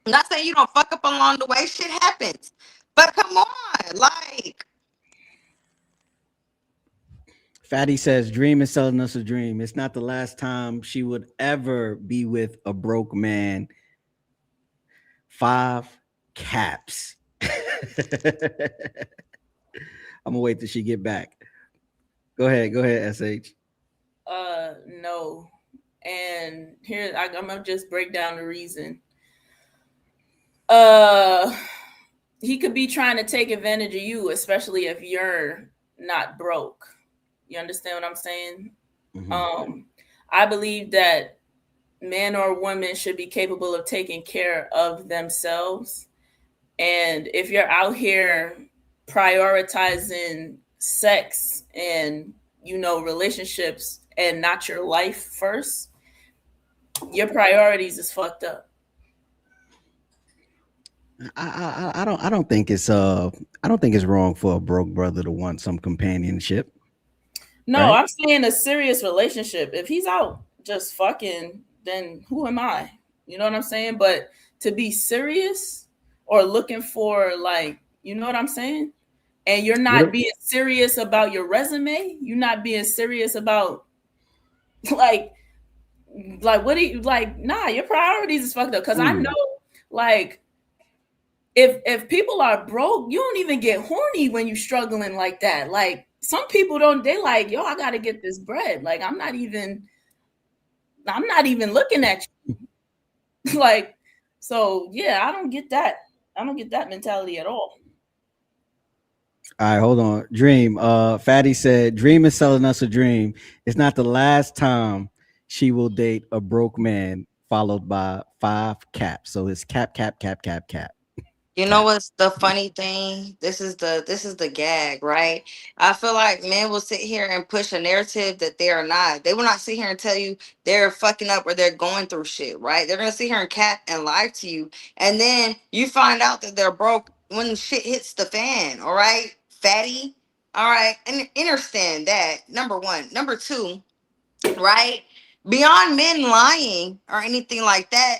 I'm not saying you don't fuck up along the way. Shit happens. But come on, like. Fatty says, Dream is selling us a dream. It's not the last time she would ever be with a broke man. 5 caps. I'm gonna wait till she get back. Go ahead, SH. No. And here I'm gonna just break down the reason. He could be trying to take advantage of you, especially if you're not broke. You understand what I'm saying? Mm-hmm. I believe that men or women should be capable of taking care of themselves. And if you're out here prioritizing sex and, relationships and not your life first, your priorities is fucked up. I don't think it's wrong for a broke brother to want some companionship. No, right? I'm saying a serious relationship. If he's out just fucking, then who am I? You know what I'm saying? But to be serious or looking for you know what I'm saying? And you're not being serious about your resume. You're not being serious about what do you nah, your priorities is fucked up. Cause I know if people are broke, you don't even get horny when you're struggling like that. Like some people don't, they yo, I gotta get this bread. Like I'm not even looking at you. So yeah, I don't get that. I don't get that mentality at all. All right, hold on. Dream. Fatty said, Dream is selling us a dream. It's not the last time she will date a broke man, followed by 5 caps. So it's cap. You know what's the funny thing? This is the gag, right? I feel like men will sit here and push a narrative that they are not. They will not sit here and tell you they're fucking up or they're going through shit, right? They're gonna sit here and cap and lie to you, and then you find out that they're broke when shit hits the fan. All right, fatty. All right, and understand that. Number one. Number two, right? Beyond men lying or anything like that,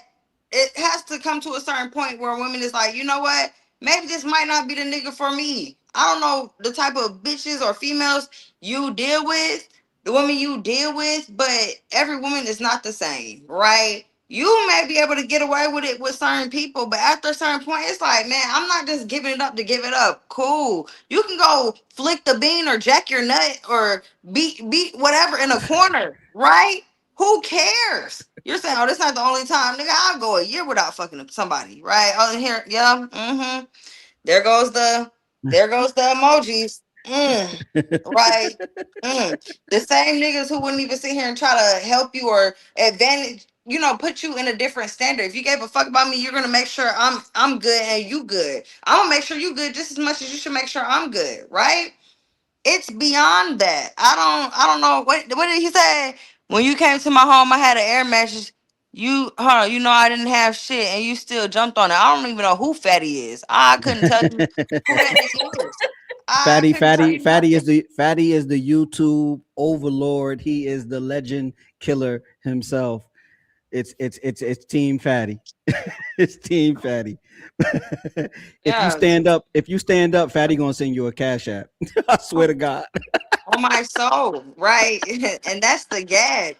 it has to come to a certain point where women is like, you know what? Maybe this might not be the nigga for me. I don't know the type of bitches or females you deal with, the women you deal with, but every woman is not the same, right? You may be able to get away with it with certain people, but after a certain point, it's like, man, I'm not just giving it up to give it up. Cool. You can go flick the bean or jack your nut or beat whatever in a corner, right? Who cares? You're saying, oh, this not the only time, nigga. I'll go a year without fucking somebody, right? Oh, here, yeah, mm-hmm. There goes the emojis, right? The same niggas who wouldn't even sit here and try to help you or advantage, put you in a different standard. If you gave a fuck about me, you're gonna make sure I'm good and you good. I'm gonna make sure you good just as much as you should make sure I'm good, right? It's beyond that. I don't know what did he say? When you came to my home, I had an air mattress. I didn't have shit, and you still jumped on it. I don't even know who Fatty is. I couldn't tell you who that nigga is. Fatty is the YouTube overlord. He is the legend killer himself. It's Team Fatty. It's Team Fatty. If you stand up, Fatty gonna send you a cash app. I swear to God. On my soul, right? And that's the gag.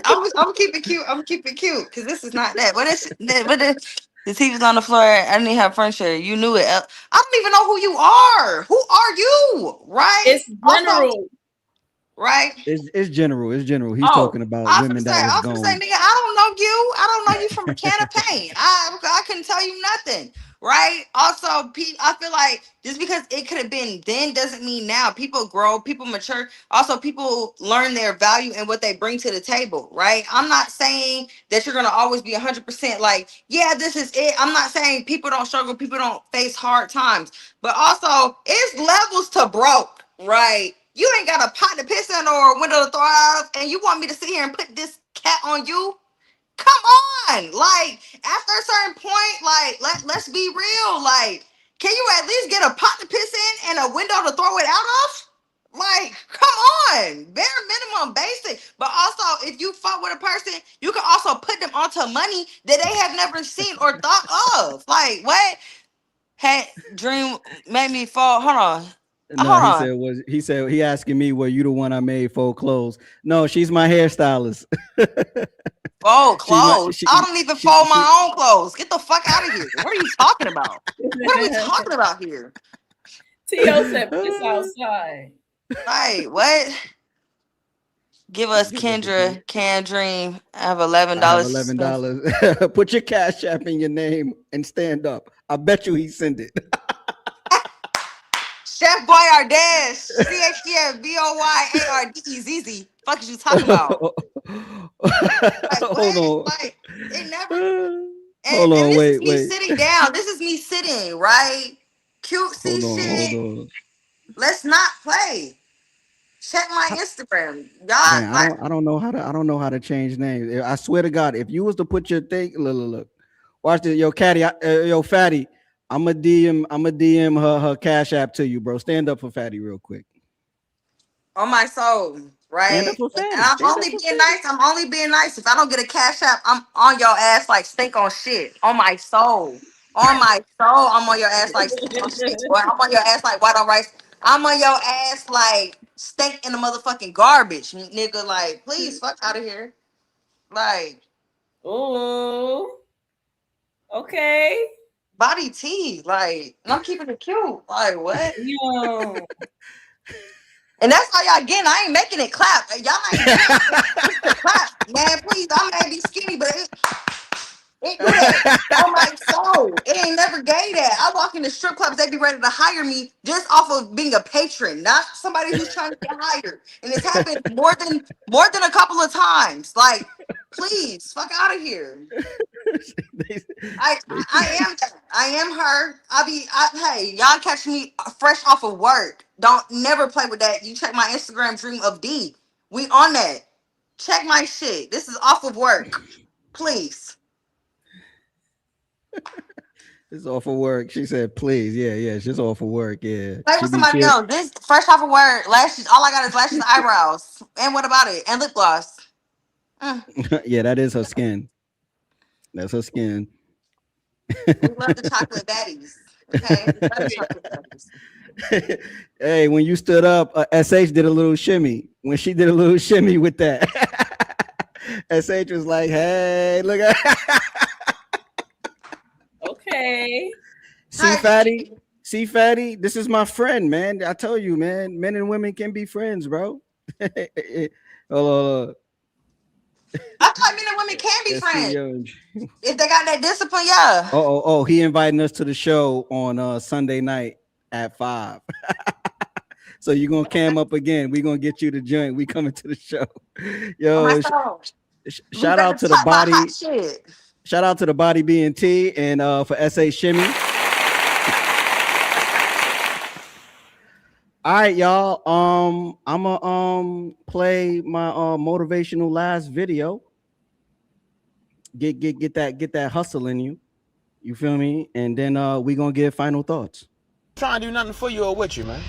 I'm keeping cute. I'm keeping cute because this is not that. But The TV's on the floor. I didn't have furniture. You knew it. I don't even know who you are. Who are you? Right? It's Also, general. right? It's general. It's general. He's Oh, talking about I was women gonna say, that was gone. nigga, I don't know you. I don't know you from a can of paint. I couldn't tell you nothing, right? Also, I feel like just because it could have been then doesn't mean now. People grow, people mature. Also, people learn their value and what they bring to the table, right? I'm not saying that you're gonna always be 100% like, yeah, this is it. I'm not saying people don't struggle, people don't face hard times, but also it's levels to broke, right? You ain't got a pot to piss in or a window to throw out of, and you want me to sit here and put this cat on you? Come on. Like, after a certain point, like, let's be real. Like, can you at least get a pot to piss in and a window to throw it out of? Like, come on. Bare minimum basic. But also, if you fuck with a person, you can also put them onto money that they have never seen or thought of. Like, what? Hey, Dream made me fall. Hold on. No, he said he asking me, were you the one I made fold clothes? No, she's my hairstylist. Fold clothes. I don't even fold my own clothes. Get the fuck out of here. What are you talking about? What are we talking about here? T.O. said piss outside. Right, what? Give us Kendra, Can Dream. I have $11. $11. Put your Cash App in your name and stand up. I bet you he sent it. Chef Boyardee, CHFBOYARDEZZ. Fuck is you talking about? Hold on. Like, it never. Hold on, wait. Sitting down. This is me sitting, right? Cutesy shit. Hold on. Let's not play. Check my Instagram, y'all. Man, I don't know how to change names. I swear to God, if you was to put your thing, look. Watch this, yo, Fatty. I'm a DM her Cash App to you, bro. Stand up for Fatty real quick. On my soul, right? And I'm only being nice. I'm only being nice. If I don't get a Cash App, I'm on your ass like stink on shit. On my soul. On my soul, I'm on your ass like stink on shit. Boy, I'm on your ass like white on rice. I'm on your ass like stink in the motherfucking garbage, nigga. Like, please fuck out of here. Like, oh, okay. Body tea, like, and I'm keeping it cute. Like, what? Yo. And that's how y'all getting. I ain't making it clap. Y'all ain't making it clap. Man, please, I may be skinny, but it do that. On my soul. It ain't never gay that. I walk into strip clubs, they be ready to hire me just off of being a patron, not somebody who's trying to get hired. And it's happened more than a couple of times. Like, please, fuck out of here. I am her. Hey, y'all catch me fresh off of work. Don't never play with that. You check my Instagram, Dream of D. We on that. Check my shit. This is off of work. Please. It's off of work. She said, please. Yeah, it's just off of work. Yeah. Play with somebody else. This fresh off of work. Lashes. All I got is lashes and eyebrows. And what about it? And lip gloss. Yeah, that is her skin. That's her skin. We love the chocolate baddies. Okay. We love the chocolate baddies. Hey, when you stood up, SH did a little shimmy. When she did a little shimmy with that, SH was like, hey, look at okay. See, Fatty, this is my friend, man. I tell you, man, men and women can be friends, bro. I thought men and women can be friends. If they got that discipline, yeah. Oh, he inviting us to the show on Sunday night at 5. So you're gonna cam up again. We're gonna get you to join. We coming to the show. Yo, shout out to the body. Shout out to the body BNT and for SA Shimmy. All right, y'all. I'ma play my motivational last video. Get that hustle in you. You feel me? And then we gonna give final thoughts. Trying to do nothing for you or with you, man.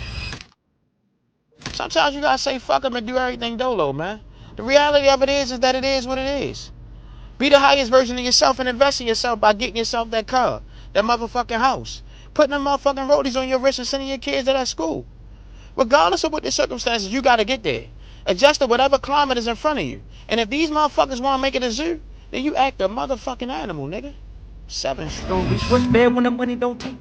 Sometimes you gotta say fuck them and do everything dolo, man. The reality of it is that it is what it is. Be the highest version of yourself and invest in yourself by getting yourself that car, that motherfucking house, putting them motherfucking roadies on your wrist and sending your kids to that school. Regardless of what the circumstances, you gotta get there. Adjust to whatever climate is in front of you. And if these motherfuckers wanna make it a zoo, then you act a motherfucking animal, nigga. 7 stories. What's bad when the money don't take?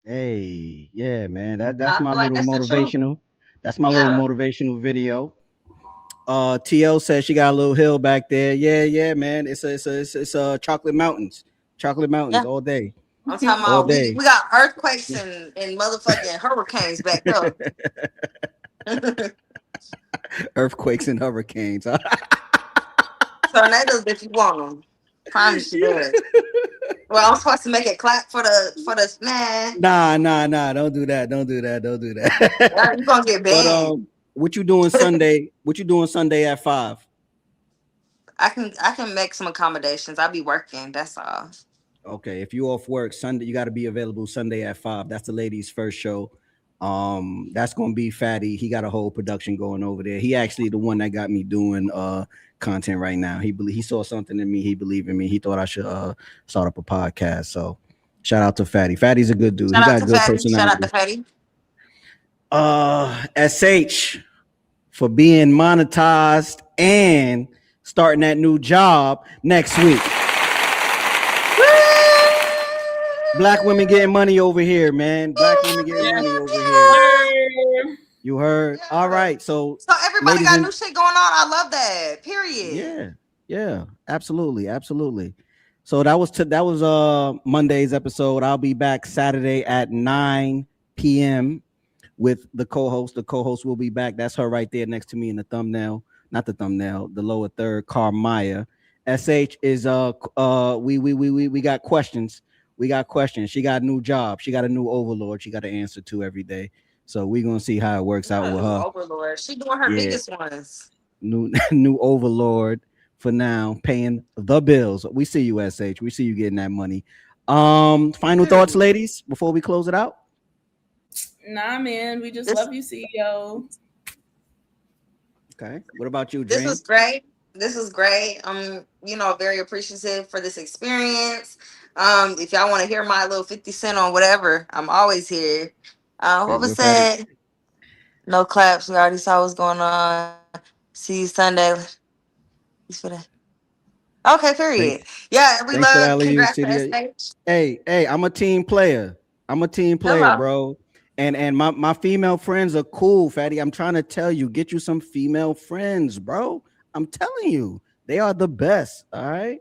Hey, yeah, man. That's my Like little that's the truth. motivational. That's my little motivational video. TL says she got a little hill back there. Yeah, man. It's chocolate mountains. Chocolate mountains Yeah. all day. I'm talking All about day. we got earthquakes and motherfucking hurricanes back there. Earthquakes and hurricanes. Tornadoes if you want them. Promise you that. Well, I'm supposed to make it clap for the man. Nah. Don't do that. Yeah, you gonna get But banned. what you doing Sunday? What you doing Sunday at 5? I can make some accommodations. I'll be working. That's all. Okay, if you off work Sunday, you got to be available Sunday at 5. That's the ladies' first show. That's gonna be Fatty. He got a whole production going over there. He actually the one that got me doing content right now. He saw something in me. He believed in me. He thought I should start up a podcast. So shout out to Fatty. Fatty's a good dude. Shout He out got to good Fatty. personality. Shout out to Fatty. SH for being monetized and starting that new job next week. Black women getting money over here, man. Black women getting money over here. You heard? All right. So Everybody got new shit going on. I love that. Period. Yeah, absolutely. So that was Monday's episode. I'll be back Saturday at 9 p.m. with the co-host. The co-host will be back. That's her right there next to me in the thumbnail. Not the thumbnail, the lower third, Carmaya. SH is we got questions. We got questions. She got a new job. She got a new overlord. She got to answer to every day. So we're gonna see how it works out with her. Overlord. She doing her biggest ones. New overlord for now, paying the bills. We see you, SH. We see you getting that money. Final thoughts, ladies, before we close it out. Nah, man. We just love you, CEO. Okay. What about you, This Dream? was great. This was great. I'm, very appreciative for this experience. If y'all want to hear my little 50 cent on whatever, I'm always here. What was that? No claps. We already saw what's going on. See you Sunday. Thanks for that. Okay, period. Yeah, we Thanks for that, love. Leo Congrats City. to SH. Hey, I'm a team player. Hello. Bro. And my female friends are cool, Fatty. I'm trying to tell you, get you some female friends, bro. I'm telling you, they are the best. All right.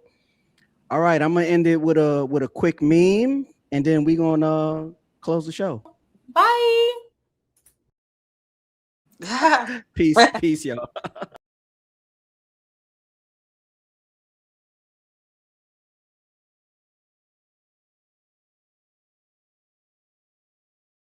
I'm gonna end it with a quick meme, and then we're gonna close the show. Bye. Peace, y'all.